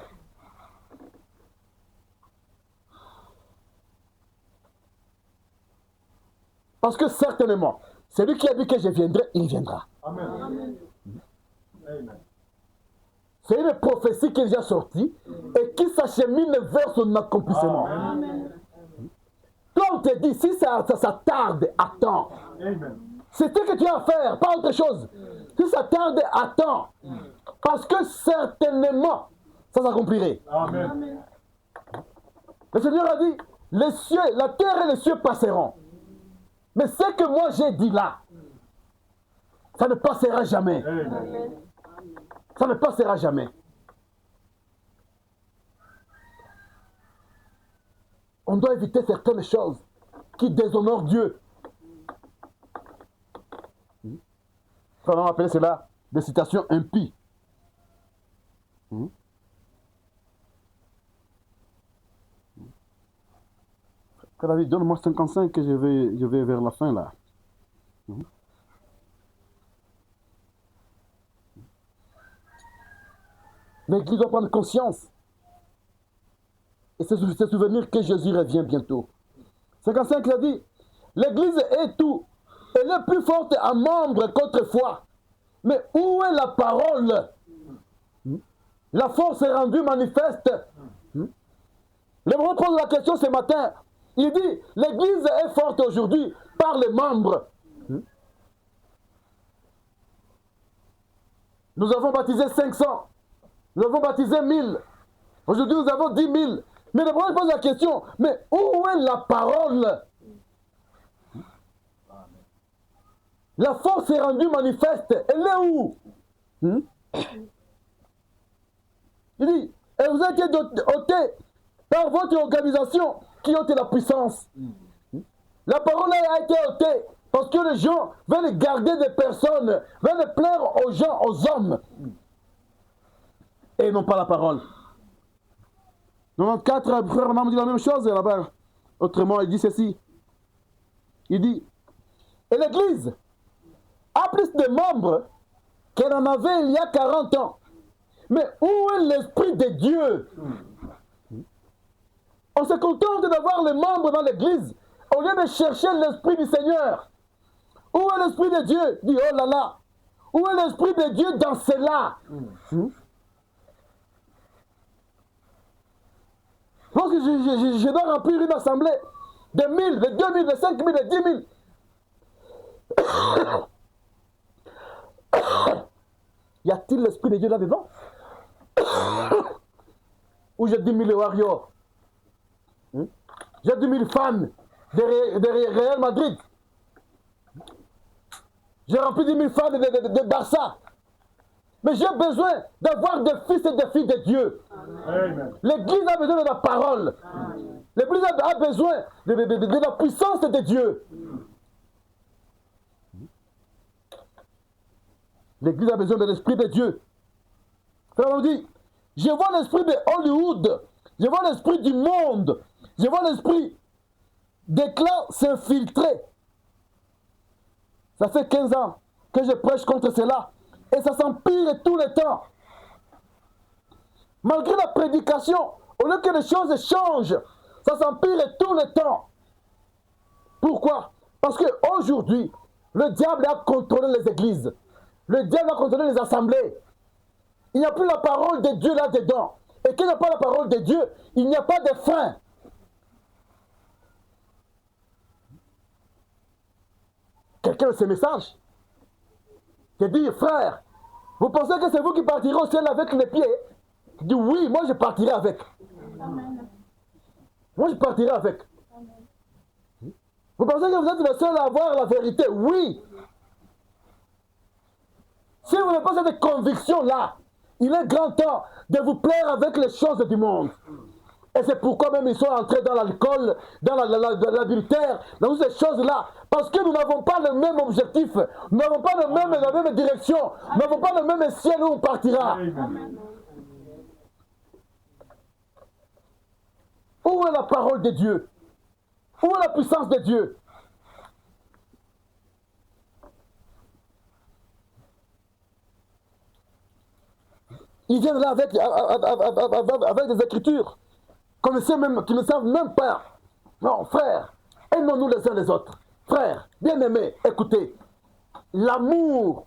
Parce que certainement, celui qui a dit que je viendrai, il viendra. Amen. Amen. C'est une prophétie qui est déjà sortie et qui s'achemine vers son accomplissement. Amen. Toi, on te dit, si ça tarde, attends. Amen. C'est ce que tu as à faire, pas autre chose. Si ça tarde, attends. Parce que certainement, ça s'accomplirait. Amen. Le Seigneur a dit, les cieux, la terre et les cieux passeront. Mais ce que moi j'ai dit là, ça ne passera jamais. Amen. Ça ne passera jamais. On doit éviter certaines choses qui déshonorent Dieu. On va appeler cela des citations impies. Frère David, donne-moi 55 que je vais vers la fin là. L'Église doit prendre conscience et se souvenir que Jésus revient bientôt. 55, il a dit, l'Église est tout. Elle est plus forte en membres qu'autrefois. Mais où est la parole? La force est rendue manifeste. Le monde pose la question ce matin. Il dit, l'Église est forte aujourd'hui par les membres. Nous avons baptisé 500. Nous avons baptisé 1000. Aujourd'hui, nous avons 10 000. Mais le monde pose la question, mais où est la parole? La force est rendue manifeste. Elle est où? Il dit, et vous êtes ôtés par votre organisation qui ôte la puissance. La parole a été ôtée parce que les gens veulent garder des personnes, veulent plaire aux gens, aux hommes. Et non pas la parole. 94, frère Nam dit la même chose là-bas. Autrement, il dit ceci. Il dit, et l'Église a plus de membres qu'elle en avait il y a 40 ans. Mais où est l'Esprit de Dieu? On se contente d'avoir les membres dans l'église au lieu de chercher l'Esprit du Seigneur. Où est l'Esprit de Dieu? Dit, oh là là. Où est l'Esprit de Dieu dans cela? Lorsque je dois remplir une assemblée de 1000, de 2000, de 5000, de 10 000. Y a-t-il l'Esprit de Dieu là-dedans? Ou j'ai 10 000 warriors? J'ai 10 000 fans de Real Madrid. J'ai rempli 10 000 fans de Barça. Mais j'ai besoin d'avoir des fils et des filles de Dieu. L'Église a besoin de la parole. L'Église a besoin de la puissance de Dieu. L'Église a besoin de l'Esprit de Dieu. Frère, on dit, je vois l'esprit de Hollywood. Je vois l'esprit du monde. Je vois l'esprit des clans s'infiltrer. Ça fait 15 ans que je prêche contre cela. Et ça s'empire tout le temps. Malgré la prédication, au lieu que les choses changent, ça s'empire tout le temps. Pourquoi? Parce qu'aujourd'hui, le diable a contrôlé les églises. Le diable a contrôlé les assemblées. Il n'y a plus la parole de Dieu là-dedans. Et qu'il n'y a pas la parole de Dieu, il n'y a pas de fin. Quelqu'un de ces messages te dit, frère, vous pensez que c'est vous qui partirez au ciel avec les pieds? Tu dis, oui, moi je partirai avec. Amen. Moi je partirai avec. Amen. Vous pensez que vous êtes le seul à avoir la vérité? Oui. Si vous n'avez pas cette conviction-là, il est grand temps de vous plaire avec les choses du monde. Et c'est pourquoi même ils sont entrés dans l'alcool, dans l'adultère, dans toutes ces choses-là. Parce que nous n'avons pas le même objectif, nous n'avons pas la même direction, nous n'avons pas le même ciel où on partira. Amen. Où est la parole de Dieu? Où est la puissance de Dieu? Ils viennent là avec des écritures qui ne savent même pas. Non, frère, aimons-nous les uns les autres. Frère, bien-aimés, écoutez, l'amour,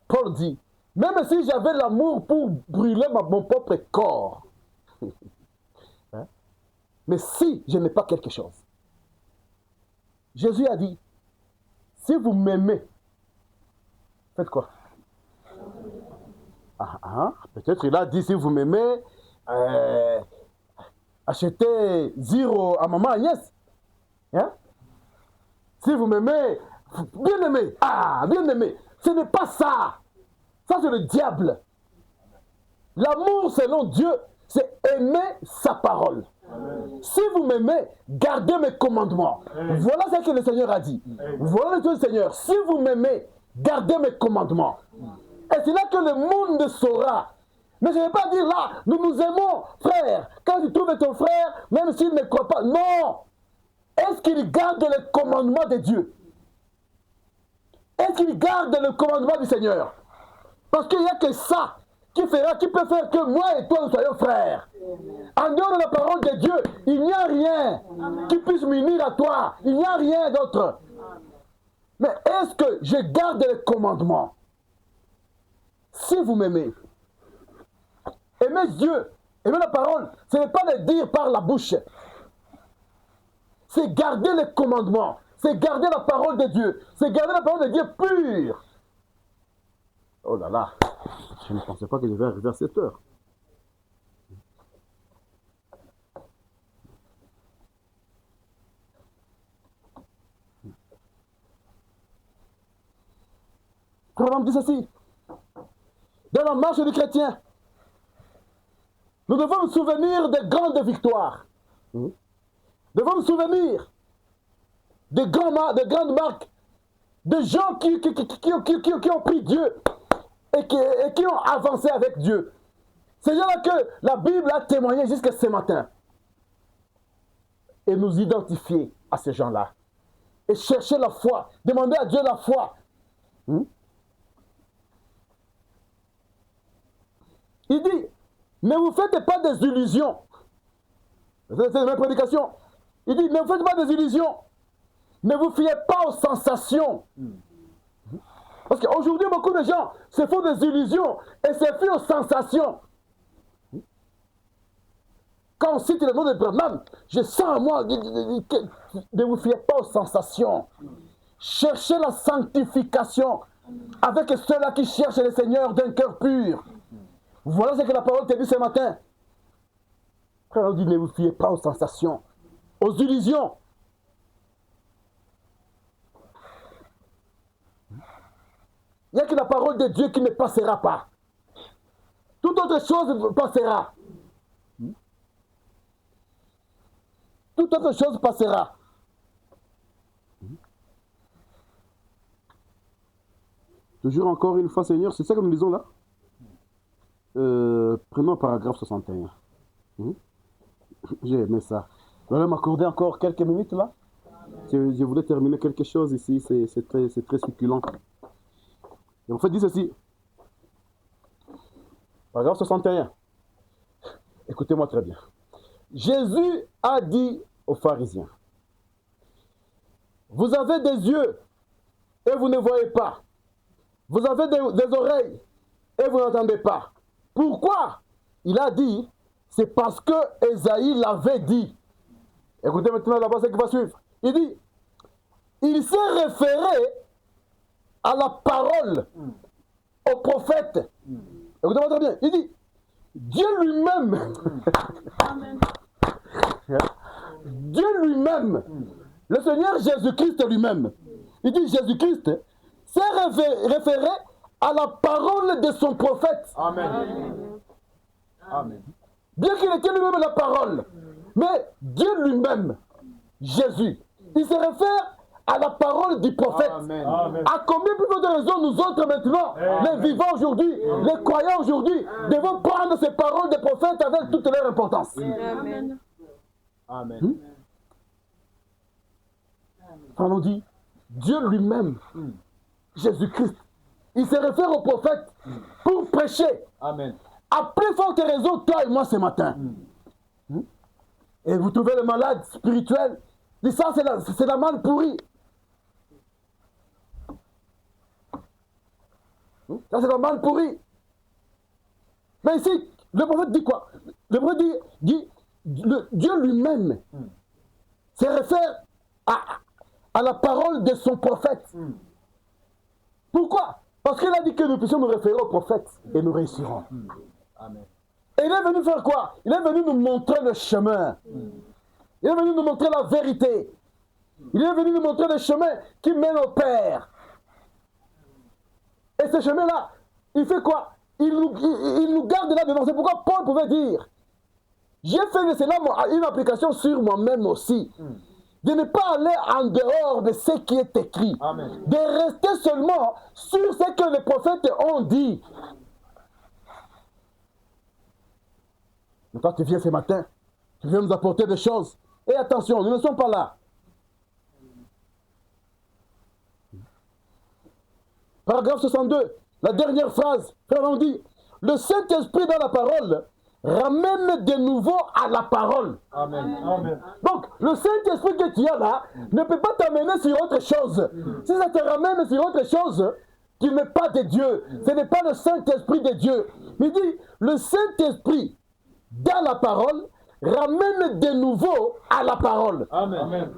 Paul dit, même si j'avais l'amour pour brûler mon propre corps, hein? Mais si je n'ai pas quelque chose, Jésus a dit, si vous m'aimez, faites quoi? Peut-être il a dit, si vous m'aimez, achetez zéro à maman Agnès. Hein? Si vous m'aimez, bien aimé, bien aimé, ce n'est pas ça. Ça c'est le diable. L'amour selon Dieu, c'est aimer sa parole. Amen. Si vous m'aimez, gardez mes commandements. Amen. Voilà ce que le Seigneur a dit. Amen. Voilà le Seigneur. Si vous m'aimez, gardez mes commandements. Et c'est là que le monde saura. Mais je ne vais pas dire là, nous nous aimons, frère. Quand tu trouves ton frère, même s'il ne croit pas, non. Est-ce qu'il garde le commandement de Dieu? Est-ce qu'il garde le commandement du Seigneur? Parce qu'il n'y a que ça qui peut faire que moi et toi nous soyons frères. En dehors de la parole de Dieu, il n'y a rien qui puisse m'unir à toi. Il n'y a rien d'autre. Mais est-ce que je garde le commandement? Si vous m'aimez, aimez Dieu, aimez la parole, ce n'est pas le dire par la bouche. C'est garder les commandements, c'est garder la parole de Dieu, c'est garder la parole de Dieu pure. Oh là là, je ne pensais pas que je vais arriver à cette heure. Proverbe dit ceci. Dans la marche du chrétien, nous devons nous souvenir des grandes victoires. Nous devons nous souvenir des grandes marques, de gens qui ont pris Dieu et qui ont avancé avec Dieu. Ces gens-là que la Bible a témoigné jusqu'à ce matin. Et nous identifier à ces gens-là. Et chercher la foi. Demander à Dieu la foi. Il dit, ne vous faites pas des illusions. C'est la même prédication. Il dit, ne faites pas des illusions. Ne vous fiez pas aux sensations. Parce qu'aujourd'hui, beaucoup de gens se font des illusions et se fient aux sensations. Quand on cite le nom de Branham, je sens à moi, ne vous fiez pas aux sensations. Cherchez la sanctification avec ceux-là qui cherchent le Seigneur d'un cœur pur. Voilà ce que la parole te dit ce matin. Frère, on dit, ne vous fiez pas aux sensations, aux illusions. Il n'y a que la parole de Dieu qui ne passera pas. Toute autre chose passera. Toute autre chose passera. Toujours encore une fois, Seigneur, c'est ça que nous disons là. Prenons le paragraphe 61. J'ai aimé ça. Vous allez m'accorder encore quelques minutes là. Je voulais terminer quelque chose ici, c'est très succulent. Et en fait, dit ceci. Paragraphe 61. Écoutez-moi très bien. Jésus a dit aux pharisiens, vous avez des yeux et vous ne voyez pas. Vous avez des oreilles et vous n'entendez pas. Pourquoi? Il a dit, c'est parce que Ésaïe l'avait dit. Écoutez maintenant là-bas ce qui va suivre. Il dit, il s'est référé à la parole, au prophète. Écoutez-moi très bien. Il dit, Dieu lui-même, Dieu lui-même, le Seigneur Jésus-Christ lui-même, il dit Jésus-Christ s'est référé à la parole de son prophète. Amen. Amen. Bien qu'il était lui-même la parole, mais Dieu lui-même, Jésus, il se réfère à la parole du prophète. Amen. À combien plus de raisons nous autres maintenant, les vivants aujourd'hui, les croyants aujourd'hui, devons prendre ces paroles des prophètes avec toute leur importance. Amen. Amen. On nous dit, Dieu lui-même, Jésus-Christ, il se réfère au prophète pour prêcher. Amen. À plus forte raison, toi et moi ce matin. Et vous trouvez le malade spirituel, dit ça c'est la manne pourrie. Ça c'est la manne pourrie. Mais ici, le prophète dit quoi? Le prophète dit Dieu lui-même se réfère à la parole de son prophète. Pourquoi? Parce qu'il a dit que nous puissions nous référer au prophète et nous réussirons. Amen. Et il est venu faire quoi? Il est venu nous montrer le chemin. Il est venu nous montrer la vérité. Il est venu nous montrer le chemin qui mène au Père. Et ce chemin-là, il fait quoi? Il nous garde là-dedans. C'est pourquoi Paul pouvait dire, j'ai fait de cela une application sur moi-même aussi. De ne pas aller en dehors de ce qui est écrit. Amen. De rester seulement sur ce que les prophètes ont dit. Mais toi, tu viens ce matin, tu viens nous apporter des choses. Et attention, nous ne sommes pas là. Paragraphe 62, la dernière phrase. Frère, on dit, le Saint-Esprit dans la parole ramène de nouveau à la parole. Amen. Amen. Donc, le Saint-Esprit que tu as là ne peut pas t'amener sur autre chose. Si ça te ramène sur autre chose, tu n'es pas de Dieu. Ce n'est pas le Saint-Esprit de Dieu. Il dit, le Saint-Esprit dans la parole ramène de nouveau à la parole. Amen. Amen.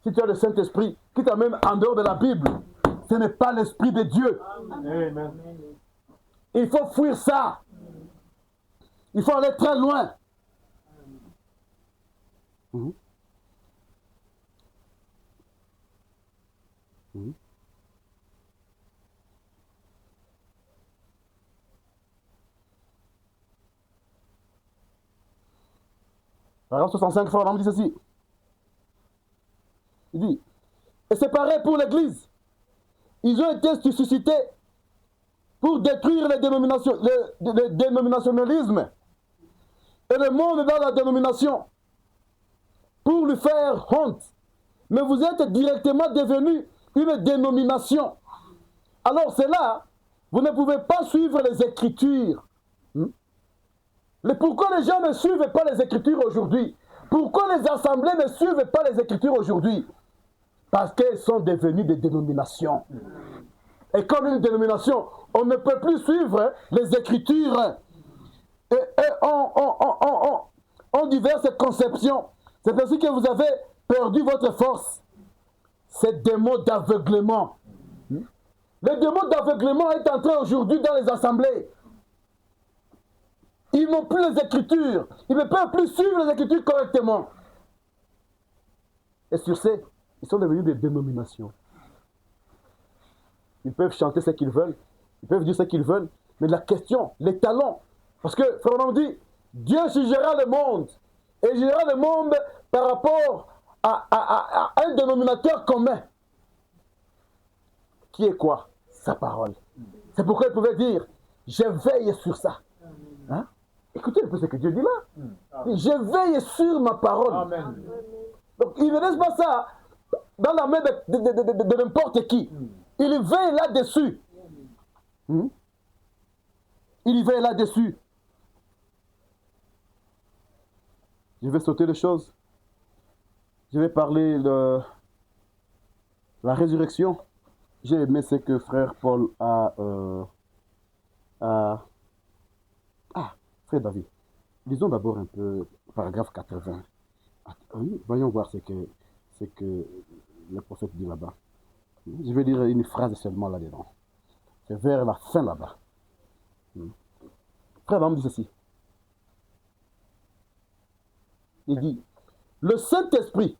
Si tu as le Saint-Esprit qui t'amène en dehors de la Bible, ce n'est pas l'Esprit de Dieu. Amen. Il faut fuir ça. Il faut aller très loin. Paragraphe 65, Frère Branham dit ceci. Il dit, et c'est pareil pour l'Église. Ils ont été suscités pour détruire le dénominationnalisme et le monde dans la dénomination, pour lui faire honte. Mais vous êtes directement devenu une dénomination. Alors c'est là, vous ne pouvez pas suivre les Écritures. Pourquoi les gens ne suivent pas les Écritures aujourd'hui? Pourquoi les assemblées ne suivent pas les Écritures aujourd'hui? Parce qu'elles sont devenues des dénominations. Et comme une dénomination, on ne peut plus suivre les Écritures. Et on diverses conceptions. C'est ainsi que vous avez perdu votre force. C'est des mots d'aveuglement. Le démon d'aveuglement est entré aujourd'hui dans les assemblées. Ils n'ont plus les Écritures. Ils ne peuvent plus suivre les Écritures correctement. Et sur ce, ils sont devenus des dénominations. Ils peuvent chanter ce qu'ils veulent. Ils peuvent dire ce qu'ils veulent. Mais la question, les talents. Parce que, frère, on dit, Dieu jugera le monde. Et il jugera le monde par rapport à un dénominateur commun. Qui est quoi? Sa parole. C'est pourquoi il pouvait dire, je veille sur ça. Hein? Écoutez un peu ce que Dieu dit là. Je veille sur ma parole. Amen. Donc il ne laisse pas ça dans la main de n'importe qui. Il veille là-dessus. Il veille là-dessus. Je vais sauter les choses. Je vais parler de la résurrection. J'ai aimé ce que frère Paul a... frère David, lisons d'abord un peu paragraphe 80. Oui, voyons voir ce que le prophète dit là-bas. Je vais lire une phrase seulement là-dedans. C'est vers la fin là-bas. Frère David dit ceci. Il dit, le Saint-Esprit,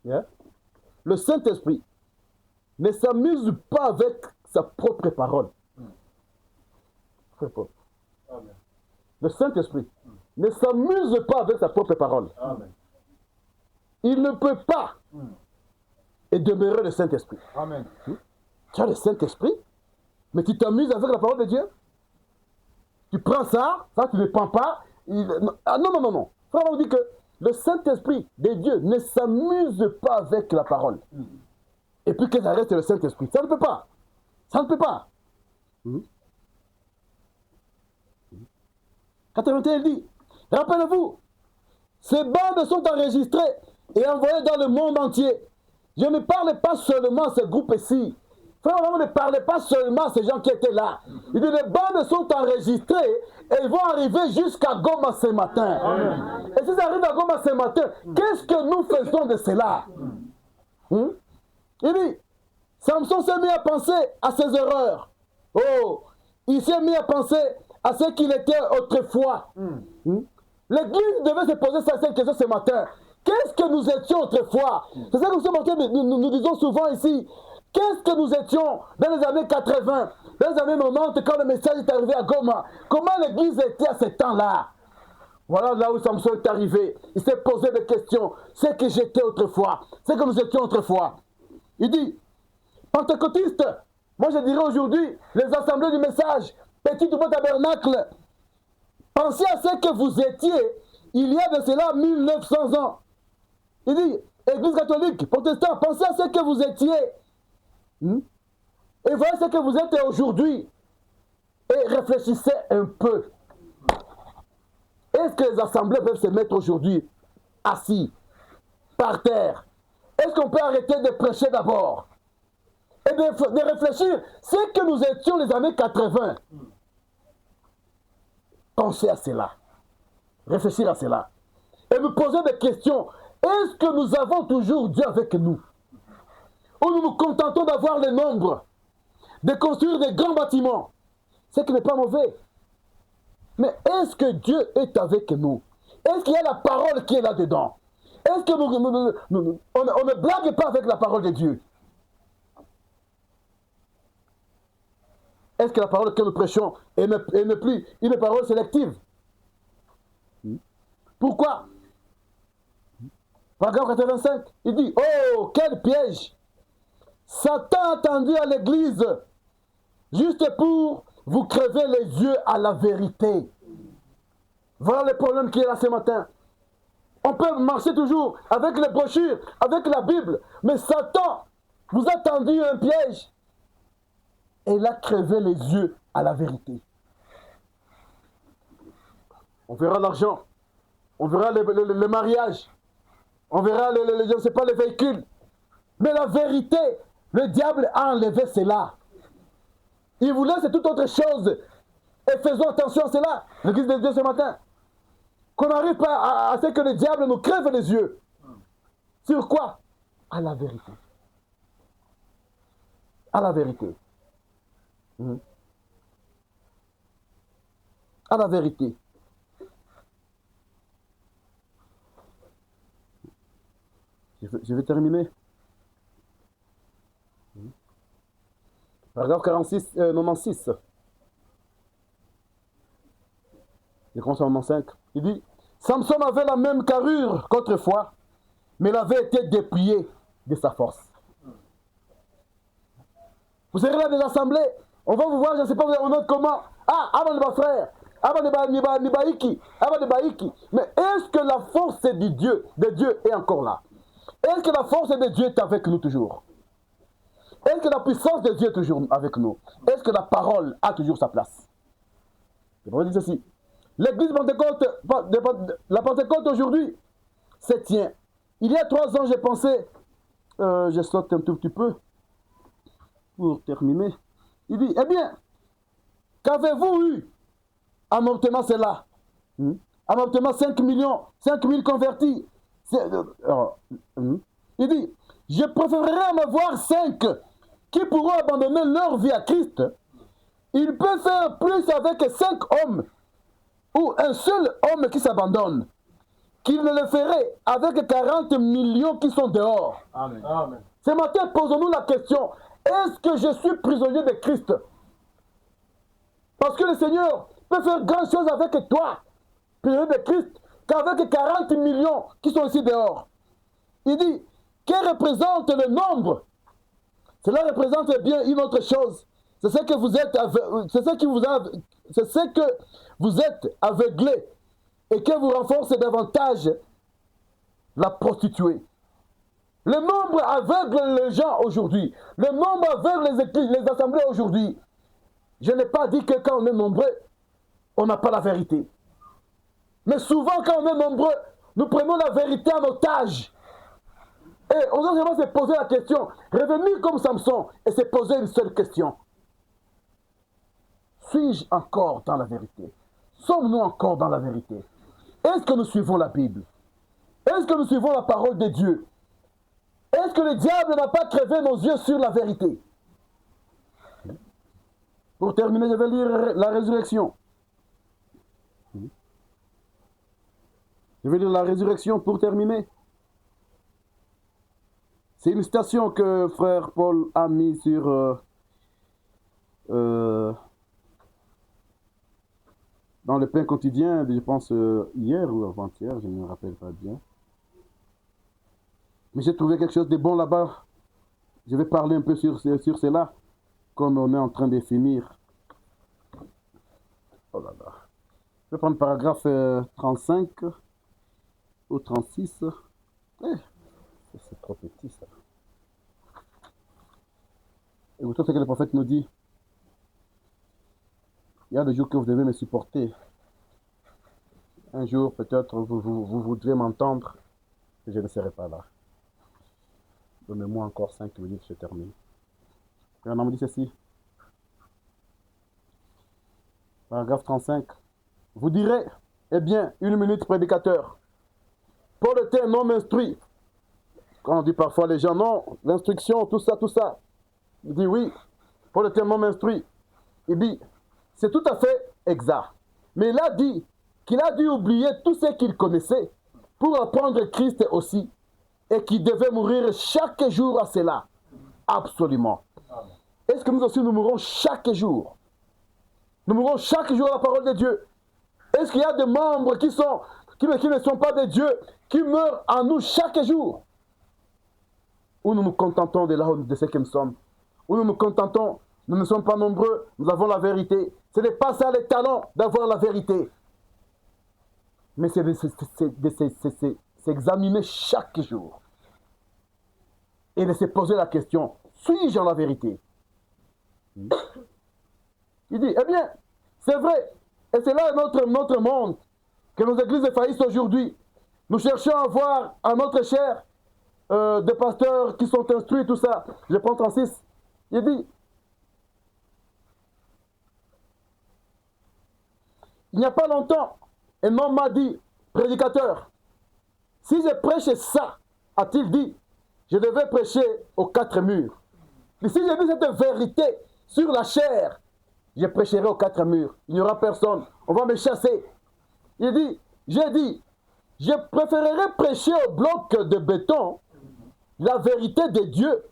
le Saint-Esprit ne s'amuse pas avec sa propre parole. Frère Paul. Amen. Le Saint-Esprit ne s'amuse pas avec sa propre parole. Amen. Il ne peut pas et demeurer le Saint-Esprit. Amen. Tu as le Saint-Esprit, mais tu t'amuses avec la parole de Dieu. Tu prends ça tu ne prends pas. Non. Frère, on dit que le Saint-Esprit de Dieu ne s'amuse pas avec la parole. Et puis que ça reste le Saint-Esprit. Ça ne peut pas. Ça ne peut pas. 81, il dit, rappelez-vous, ces bandes sont enregistrées et envoyées dans le monde entier. Je ne parle pas seulement à ce groupe-ci. Frère, ne parlez pas seulement à ces gens qui étaient là. Il dit, les bandes sont enregistrées et ils vont arriver jusqu'à Goma ce matin. Amen. Et si ça arrive à Goma ce matin, qu'est-ce que nous faisons de cela? Il dit, Samson s'est mis à penser à ses erreurs. Oh, il s'est mis à penser à ce qu'il était autrefois. L'Église devait se poser cette question ce matin. Qu'est-ce que nous étions autrefois? C'est ça que nous disons souvent ici. Qu'est-ce que nous étions dans les années 80, dans les années 90, quand le message est arrivé à Goma? Comment l'Église était à ce temps-là? Voilà là où Samson est arrivé. Il s'est posé des questions. C'est que j'étais autrefois. C'est que nous étions autrefois. Il dit, pentecôtiste, moi je dirais aujourd'hui, les assemblées du message, petit ou beau tabernacle, pensez à ce que vous étiez il y a de cela 1900 ans. Il dit, Église catholique, protestant, pensez à ce que vous étiez. Et voyez ce que vous êtes aujourd'hui. Et réfléchissez un peu. Est-ce que les assemblées peuvent se mettre aujourd'hui assis, par terre? Est-ce qu'on peut arrêter de prêcher d'abord? Et de réfléchir ce que nous étions les années 80. Pensez à cela. Réfléchir à cela. Et me poser des questions. Est-ce que nous avons toujours Dieu avec nous? Ou nous nous contentons d'avoir les nombres, de construire des grands bâtiments? Ce qui n'est pas mauvais. Mais est-ce que Dieu est avec nous? Est-ce qu'il y a la parole qui est là-dedans? Est-ce que on ne blague pas avec la parole de Dieu? Est-ce que la parole que nous prêchons n'est plus une parole sélective? Pourquoi? Paragraphe 85, il dit, oh, quel piège! Satan a tendu à l'église juste pour vous crever les yeux à la vérité. Voilà le problème qui est là ce matin. On peut marcher toujours avec les brochures, avec la Bible, mais Satan vous a tendu un piège et il a crevé les yeux à la vérité. On verra l'argent. On verra le mariage. On verra, je ne sais pas, les véhicules. Mais la vérité, le diable a enlevé cela. Il voulait, c'est toute autre chose. Et faisons attention à cela, l'Église de Dieu ce matin. Qu'on n'arrive pas à ce que le diable nous crève les yeux. Sur quoi? À la vérité. À la vérité. À la vérité. Je vais terminer. Paragraphe 96. Je commence au 95. Il dit, Samson avait la même carrure qu'autrefois, mais il avait été dépouillé de sa force. Vous serez là des assemblées, on va vous voir, je ne sais pas, on note comment. Ah, avant de ma frère, avant de Baïki. Mais est-ce que la force de Dieu est encore là? Est-ce que la force de Dieu est avec nous toujours? Est-ce que la puissance de Dieu est toujours avec nous? Est-ce que la parole a toujours sa place? Je vais dire ceci. L'église Pentecôte, la Pentecôte aujourd'hui, c'est tient. Il y a 3 ans, j'ai pensé, je saute un tout petit peu pour terminer. Il dit, eh bien, qu'avez-vous eu en obtenant cela? En obtenant 5 000 convertis. Il dit, je préférerais en avoir 5 qui pourront abandonner leur vie à Christ. Il peut faire plus avec 5 hommes ou un seul homme qui s'abandonne qu'il ne le ferait avec 40 millions qui sont dehors. Amen. Amen. Ce matin, posons-nous la question, est-ce que je suis prisonnier de Christ? Parce que le Seigneur peut faire grand chose avec toi, prisonnier de Christ, qu'avec 40 millions qui sont ici dehors. Il dit, que représente le nombre? Cela représente bien une autre chose. C'est ce que vous êtes, c'est ce que vous êtes aveuglés et que vous renforcez davantage la prostituée. Le nombre aveugle les gens aujourd'hui. Le nombre aveugle les églises, les assemblées aujourd'hui. Je n'ai pas dit que quand on est nombreux, on n'a pas la vérité. Mais souvent quand on est nombreux, nous prenons la vérité en otage. Et on doit vraiment se poser la question, revenir comme Samson et se poser une seule question. Suis-je encore dans la vérité? Sommes-nous encore dans la vérité? Est-ce que nous suivons la Bible? Est-ce que nous suivons la parole de Dieu? Est-ce que le diable n'a pas crevé nos yeux sur la vérité? Pour terminer, je vais lire la résurrection. Je vais lire la résurrection pour terminer. C'est une citation que frère Paul a mis sur dans le pain quotidien, je pense hier ou avant-hier, je ne me rappelle pas bien. Mais j'ai trouvé quelque chose de bon là-bas. Je vais parler un peu sur cela, comme on est en train de finir. Oh là là. Je vais prendre le paragraphe 35 ou 36. C'est trop petit ça. Écoutez ce que le prophète nous dit. Il y a des jours que vous devez me supporter. Un jour, peut-être, vous voudrez m'entendre et je ne serai pas là. Donnez-moi encore 5 minutes, je termine. Et on me dit ceci. Paragraphe 35. Vous direz, eh bien, 1 minute prédicateur. Paul était un homme instruit. Quand on dit parfois les gens, non, l'instruction, tout ça. Il dit oui, Paul était un homme instruit. Il dit, c'est tout à fait exact. Mais il a dit qu'il a dû oublier tout ce qu'il connaissait pour apprendre Christ aussi. Et qu'il devait mourir chaque jour à cela. Absolument. Est-ce que nous aussi nous mourrons chaque jour? Nous mourrons chaque jour à la parole de Dieu. Est-ce qu'il y a des membres qui ne sont pas de Dieu, qui meurent en nous chaque jour? Ou nous nous contentons de ce que nous sommes? Ou nous nous contentons, nous ne sommes pas nombreux, nous avons la vérité. Ce n'est pas ça le talent d'avoir la vérité. Mais c'est de s'examiner chaque jour. Et de se poser la question, suis-je en la vérité? Il dit, eh bien, c'est vrai, et c'est là notre monde. que nos églises faillissent aujourd'hui. Nous cherchons à avoir à notre chair des pasteurs qui sont instruits, tout ça. Je prends 36. Il dit, il n'y a pas longtemps, un homme m'a dit, prédicateur, si je prêche ça, a-t-il dit, je devais prêcher aux 4 murs. Et si j'ai dit cette vérité sur la chair, je prêcherai aux 4 murs. Il n'y aura personne. On va me chasser. Il dit, j'ai dit, je préférerais prêcher au bloc de béton la vérité de Dieu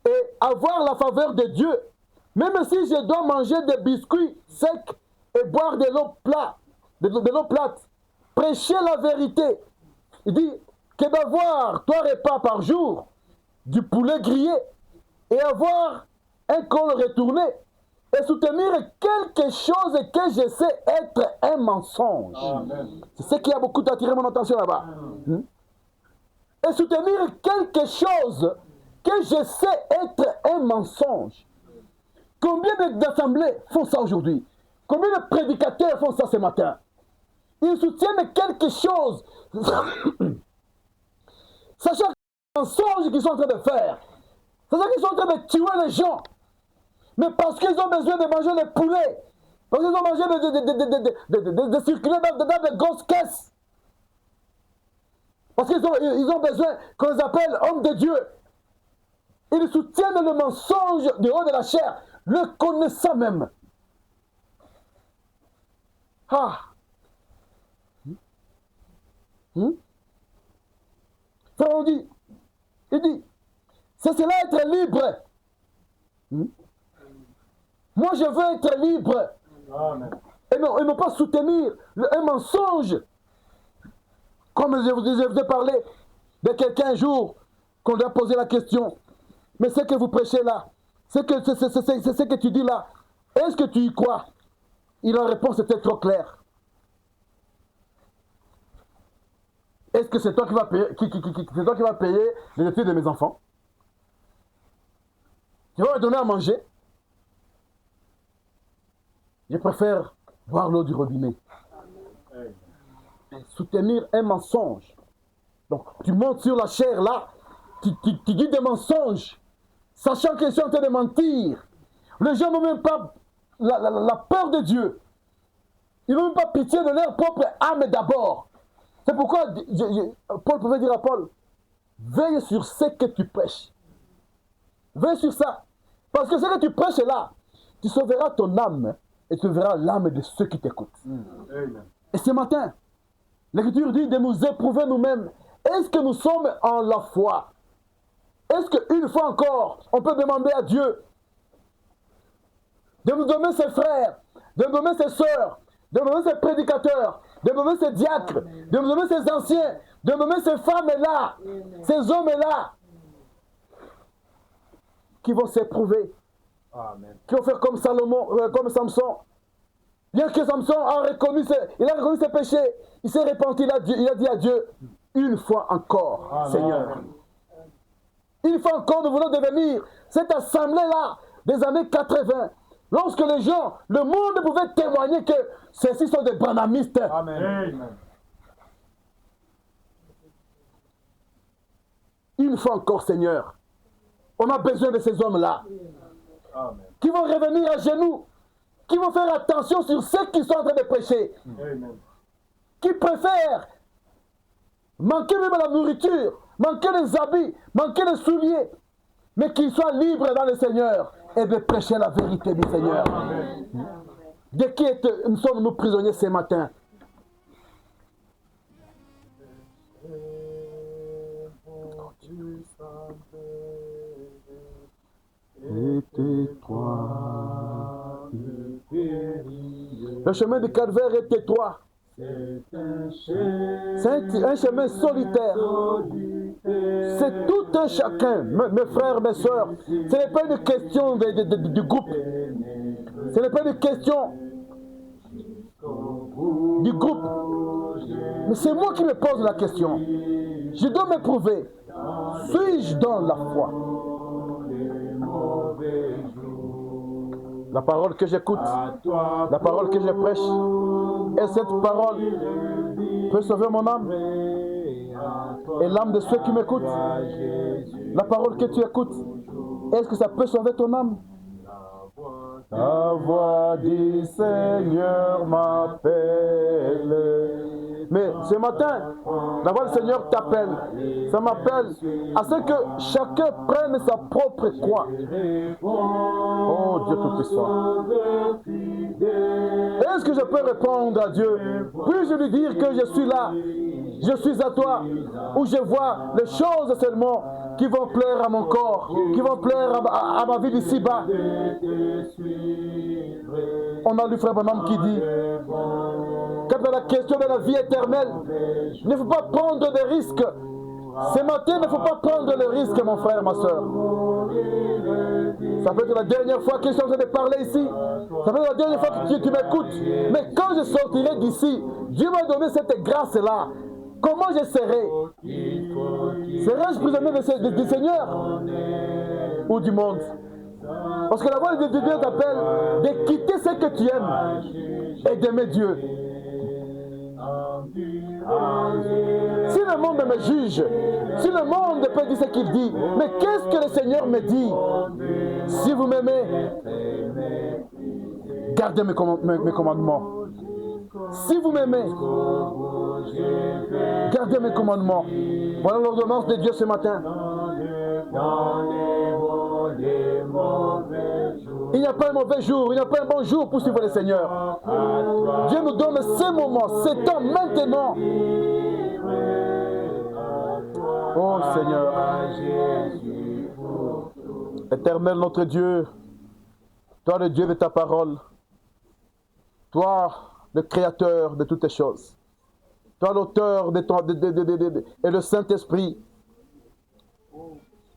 et avoir la faveur de Dieu, même si je dois manger des biscuits secs et boire de l'eau plate, de l'eau plate. Prêcher la vérité. Il dit que d'avoir 3 repas par jour, du poulet grillé et avoir un col retourné et soutenir quelque chose que je sais être un mensonge. C'est ce qui a beaucoup attiré mon attention là-bas. Et soutenir quelque chose que je sais être un mensonge. Combien d'assemblées font ça aujourd'hui? Combien de prédicateurs font ça ce matin? Ils soutiennent quelque chose, sachant que c'est un mensonge qu'ils sont en train de faire. Sachant qu'ils sont en train de tuer les gens. Mais parce qu'ils ont besoin de manger le poulet, parce qu'ils ont besoin de circuler dans de grosses caisses, parce qu'ils ont besoin qu'on les appelle hommes de Dieu. Ils soutiennent le mensonge du haut de la chair, le connaissant même. Ah. Ça on dit, il dit, c'est cela être libre. Moi je veux être libre. Amen. Et non pas soutenir un mensonge. Comme je vous ai parlé de quelqu'un un jour, qu'on lui a posé la question, mais ce que vous prêchez là, c'est ce que tu dis là, est-ce que tu y crois? La réponse était trop claire. Est-ce que c'est toi qui vas payer, c'est toi qui vas payer les études de mes enfants? Tu vas me donner à manger? Je préfère boire l'eau du robinet. Soutenir un mensonge. Donc, tu montes sur la chair là, tu dis des mensonges, sachant qu'ils sont en train de mentir. Les gens n'ont même pas la peur de Dieu. Ils n'ont même pas pitié de leur propre âme d'abord. C'est pourquoi Paul pouvait dire à Paul, veille sur ce que tu prêches. Veille sur ça. Parce que ce que tu prêches est là. Tu sauveras ton âme et tu verras l'âme de ceux qui t'écoutent. Et ce matin, l'Écriture dit de nous éprouver nous-mêmes. Est-ce que nous sommes en la foi? Est-ce qu'une fois encore, on peut demander à Dieu de nous donner ses frères, de nous donner ses sœurs, de nous donner ses prédicateurs, de nous donner ses diacres, de nous donner ses anciens, de nous donner ces femmes-là, ces hommes-là, qui vont s'éprouver, qui vont faire comme Salomon, comme Samson. Bien que Samson a reconnu ses péchés, il s'est repenti, il a dit à Dieu, une fois encore, Seigneur. Une fois encore, nous voulons devenir cette assemblée-là des années 80. Lorsque les gens, le monde pouvait témoigner que ceux-ci sont des branhamistes. Amen. Une fois encore, Seigneur, on a besoin de ces hommes-là qui vont revenir à genoux, qui vont faire attention sur ceux qui sont en train de prêcher, qui préfèrent manquer même la nourriture, manquer les habits, manquer les souliers, mais qu'ils soient libres dans le Seigneur et de prêcher la vérité du Seigneur. De qui sommes-nous prisonniers ce matin? Et tais-toi. Le chemin du calvaire est tais-toi. C'est un chemin solitaire. C'est tout un chacun, mes frères, mes soeurs. Ce n'est pas une question du groupe. Ce n'est pas une question du groupe. Mais c'est moi qui me pose la question. Je dois m'éprouver. Suis-je dans la foi? La parole que j'écoute, la parole que je prêche, et cette parole peut sauver mon âme et l'âme de ceux qui m'écoutent. La parole que tu écoutes, est-ce que ça peut sauver ton âme? La voix du Seigneur m'appelle. Mais ce matin, la voix du Seigneur t'appelle. Ça m'appelle à ce que chacun prenne sa propre croix. Oh Dieu Tout-Puissant. Est-ce que je peux répondre à Dieu? Puis-je lui dire que je suis là, je suis à toi, où je vois les choses seulement qui vont plaire à mon corps, qui vont plaire à ma vie d'ici-bas. On a lu Frère Branham qui dit, quant à la question de la vie éternelle, il ne faut pas prendre de risques. Ce matin, il ne faut pas prendre le risque, mon frère, ma soeur. Ça peut être la dernière fois que je suis en train de parler ici. Ça peut être la dernière fois que tu m'écoutes. Mais quand je sortirai d'ici, Dieu m'a donné cette grâce-là. Comment je serai? Serai-je prisonnier du Seigneur ou du monde? Parce que la voix de Dieu t'appelle de quitter ce que tu aimes et d'aimer Dieu. Si le monde me juge, si le monde peut dire ce qu'il dit, mais qu'est-ce que le Seigneur me dit? Si vous m'aimez, gardez mes commandements. Si vous m'aimez, gardez mes commandements. Voilà l'ordonnance de Dieu ce matin. Il n'y a pas un mauvais jour, il n'y a pas un bon jour pour suivre le Seigneur. Dieu nous donne ces moments, ces temps maintenant. Oh Seigneur, Éternel notre Dieu, toi le Dieu de ta parole, toi le Créateur de toutes les choses, toi l'auteur et le Saint-Esprit,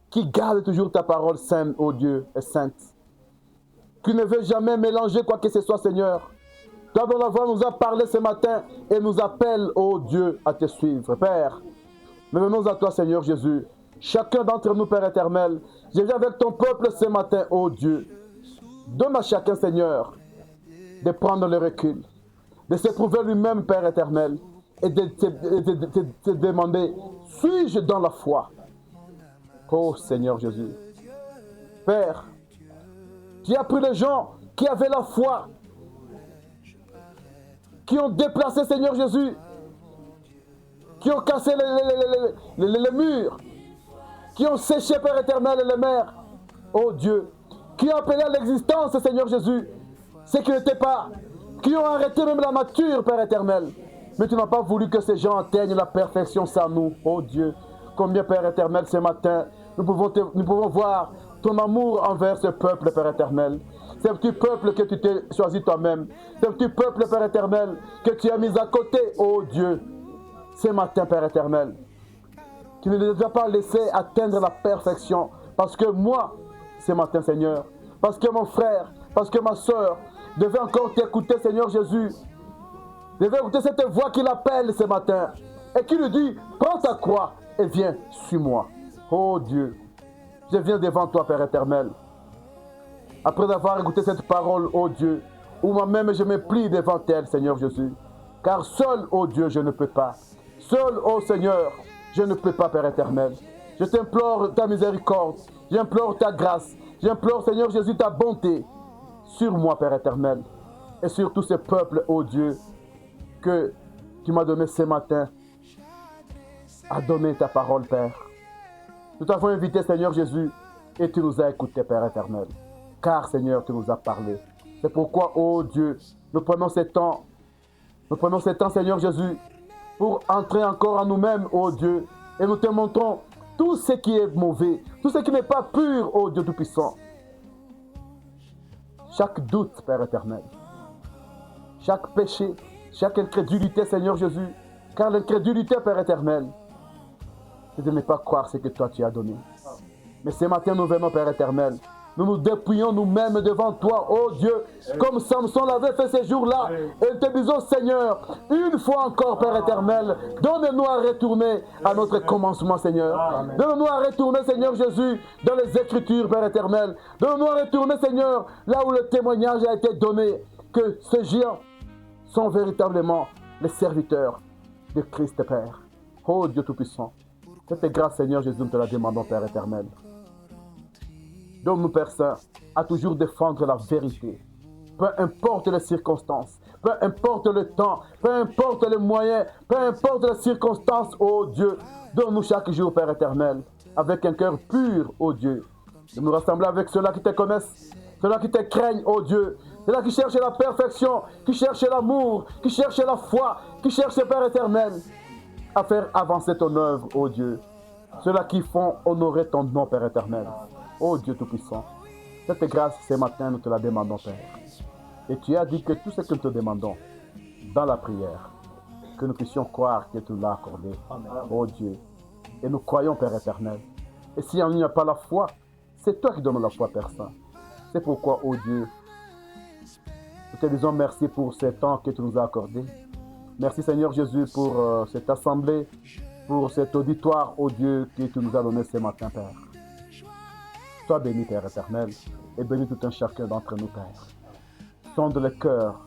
qui garde toujours ta parole sainte, ô Dieu, et sainte, qui ne veut jamais mélanger quoi que ce soit, Seigneur. Toi dont la voix nous a parlé ce matin et nous appelle, ô Dieu, à te suivre. Père, nous venons à toi, Seigneur Jésus. Chacun d'entre nous, Père éternel, je viens avec ton peuple ce matin, ô Dieu. Donne à chacun, Seigneur, de prendre le recul, de se trouver lui-même, Père éternel, et de te demander, suis-je dans la foi? Oh Seigneur Jésus. Père, tu as pris les gens qui avaient la foi, qui ont déplacé, Seigneur Jésus, qui ont cassé les murs, qui ont séché, Père éternel, les mers. Oh Dieu, qui ont appelé à l'existence, Seigneur Jésus, ce qui n'était pas, qui ont arrêté même la nature, Père éternel. Mais tu n'as pas voulu que ces gens atteignent la perfection sans nous. Oh Dieu, combien, Père éternel, ce matin, nous pouvons voir ton amour envers ce peuple, Père éternel. Ce petit peuple que tu t'es choisi toi-même. Ce petit peuple, Père éternel, que tu as mis à côté, oh Dieu. Ce matin, Père éternel, tu ne les as pas laissés atteindre la perfection. Parce que moi, ce matin, Seigneur, parce que mon frère, parce que ma soeur devait encore t'écouter, Seigneur Jésus. Devait écouter cette voix qui l'appelle ce matin. Et qui lui dit, prends ta croix et viens, suis-moi. Oh Dieu, je viens devant toi, Père éternel. Après avoir écouté cette parole, oh Dieu, où moi-même je me plie devant elle, Seigneur Jésus. Car seul, oh Dieu, je ne peux pas. Seul, oh Seigneur, je ne peux pas, Père éternel. Je t'implore ta miséricorde. J'implore ta grâce. J'implore, Seigneur Jésus, ta bonté sur moi, Père éternel. Et sur tous ces peuples, oh Dieu, que tu m'as donné ce matin à donner ta parole, Père. Nous t'avons invité, Seigneur Jésus, et tu nous as écoutés, Père éternel. Car, Seigneur, tu nous as parlé. C'est pourquoi, oh Dieu, nous prenons ce temps, Seigneur Jésus, pour entrer encore en nous-mêmes, oh Dieu, et nous te montrons tout ce qui est mauvais, tout ce qui n'est pas pur, oh Dieu Tout-Puissant. Chaque doute, Père éternel, chaque péché, chaque incrédulité, Seigneur Jésus, car l'incrédulité, Père éternel, c'est de ne pas croire ce que toi tu as donné. Mais ce matin, nous venons, Père éternel, nous nous dépouillons nous-mêmes devant toi, oh Dieu, comme Samson l'avait fait ces jours-là. Et te disons, Seigneur, une fois encore, Père éternel, donne-nous à retourner à notre commencement, Seigneur. Donne-nous à retourner, Seigneur Jésus, dans les Écritures, Père éternel. Donne-nous à retourner, Seigneur, là où le témoignage a été donné, que ces géants sont véritablement les serviteurs de Christ, Père. Oh Dieu Tout-Puissant, cette grâce, Seigneur Jésus, nous te la demandons, Père éternel. Donne-nous, Père Saint, à toujours défendre la vérité. Peu importe les circonstances, peu importe le temps, peu importe les moyens, peu importe les circonstances, oh Dieu, donne-nous chaque jour, Père éternel, avec un cœur pur, oh Dieu, de nous rassembler avec ceux-là qui te connaissent, ceux-là qui te craignent, oh Dieu, ceux-là qui cherchent la perfection, qui cherchent l'amour, qui cherchent la foi, qui cherchent, Père éternel, à faire avancer ton œuvre, oh Dieu. Ceux-là qui font honorer ton nom, Père éternel. Oh Dieu Tout-Puissant, cette grâce, ce matin, nous te la demandons, Père. Et tu as dit que tout ce que nous te demandons dans la prière, que nous puissions croire que tu l'as accordé. Oh Dieu. Et nous croyons, Père éternel. Et s'il n'y a pas la foi, c'est toi qui donnes la foi, Père Saint. C'est pourquoi, oh Dieu, nous te disons merci pour ce temps que tu nous as accordé. Merci, Seigneur Jésus, pour cette assemblée, pour cet auditoire, oh Dieu, que tu nous as donné ce matin, Père. Sois béni, Père éternel, et bénis tout un chacun d'entre nous, Père. Sonde le cœur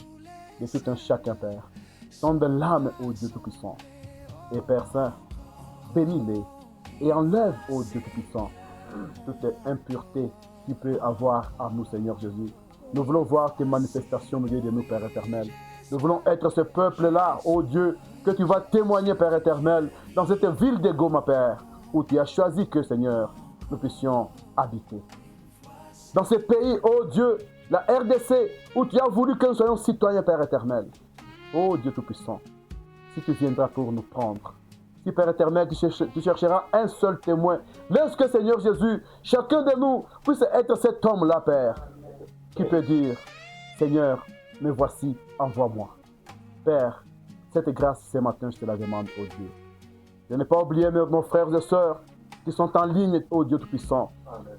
de tout un chacun, Père. Sonde l'âme, ô Dieu Tout-Puissant. Et Père Saint, bénis-les et enlève, ô Dieu Tout-Puissant, toute impureté qui peut avoir en nous, Seigneur Jésus. Nous voulons voir tes manifestations au milieu de nous, Père éternel. Nous voulons être ce peuple-là, ô Dieu, que tu vas témoigner, Père éternel, dans cette ville de Goma, Père, où tu as choisi que, Seigneur, nous puissions habiter. Dans ce pays, ô Dieu, la RDC, où tu as voulu que nous soyons citoyens, Père éternel. Ô Dieu Tout-Puissant, si tu viendras pour nous prendre, si, Père éternel, tu chercheras un seul témoin, laisse que, Seigneur Jésus, chacun de nous puisse être cet homme-là, Père, qui peut dire, Seigneur, me voici, envoie-moi. Père, cette grâce ce matin, je te la demande, ô Dieu. Je n'ai pas oublié nos frères et sœurs qui sont en ligne, ô Dieu Tout-Puissant,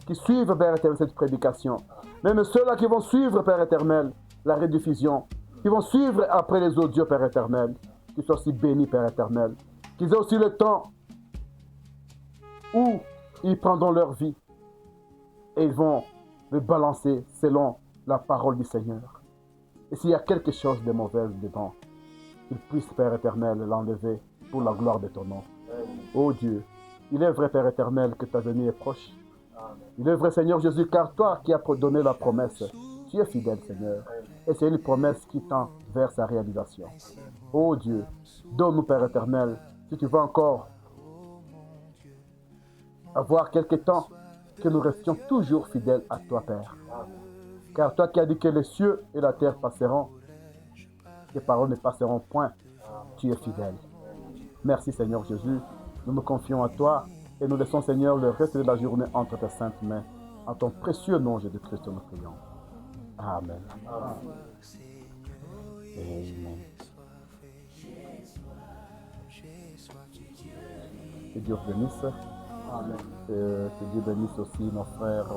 qui suivent, Père éternel, cette prédication. Même ceux-là qui vont suivre, Père éternel, la rediffusion, qui vont suivre après les audios, Père éternel, qu'ils soient aussi bénis, Père éternel, qu'ils aient aussi le temps où ils prendront leur vie et ils vont le balancer selon la parole du Seigneur. Et s'il y a quelque chose de mauvais dedans, qu'ils puissent, Père éternel, l'enlever pour la gloire de ton nom. Oh Dieu, il est vrai, Père éternel, que ta venue est proche. Il est vrai, Seigneur Jésus, car toi qui as donné la promesse, tu es fidèle, Seigneur. Et c'est une promesse qui tend vers sa réalisation. Oh Dieu, donne-nous, Père éternel, si tu veux encore avoir quelque temps, que nous restions toujours fidèles à toi, Père. Car toi qui as dit que les cieux et la terre passeront, tes paroles ne passeront point. Tu es fidèle. Merci, Seigneur Jésus. Nous nous confions à toi et nous laissons, Seigneur, le reste de la journée entre tes saintes mains. En ton précieux nom, Jésus-Christ, nous prions. Amen. Amen. Que Dieu bénisse. Amen. Que Dieu bénisse aussi nos frères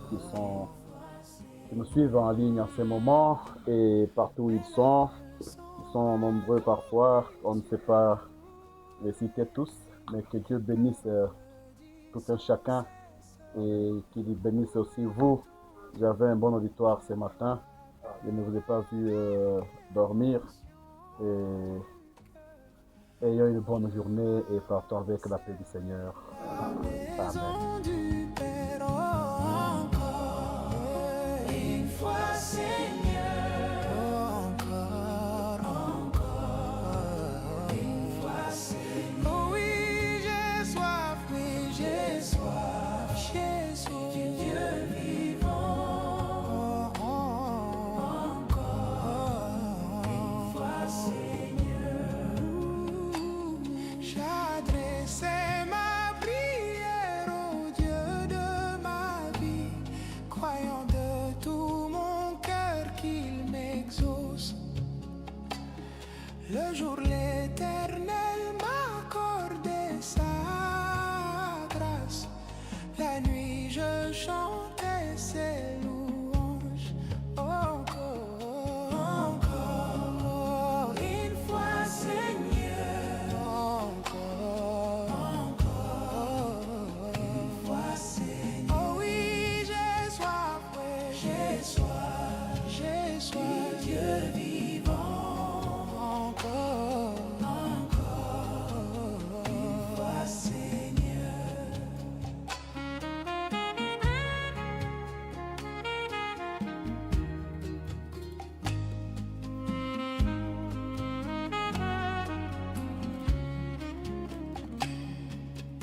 qui nous suivent en ligne en ce moment et partout où ils sont. Ils sont nombreux parfois, on ne sait pas les citer tous, mais que Dieu bénisse tout un chacun et qu'il bénisse aussi vous. J'avais un bon auditoire ce matin, je ne vous ai pas vu dormir et ayons une bonne journée et partons avec la paix du Seigneur. Amen. Croyant de tout mon cœur.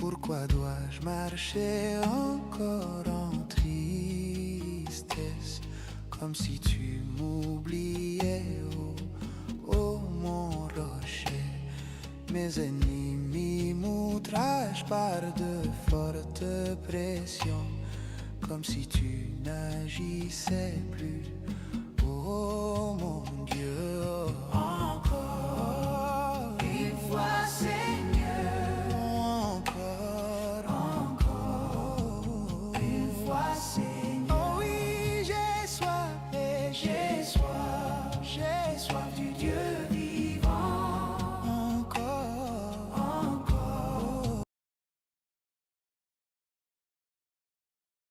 Pourquoi dois-je marcher encore en tristesse, comme si tu m'oubliais, oh mon rocher. Mes ennemis m'outragent par de fortes pressions, comme si tu n'agissais plus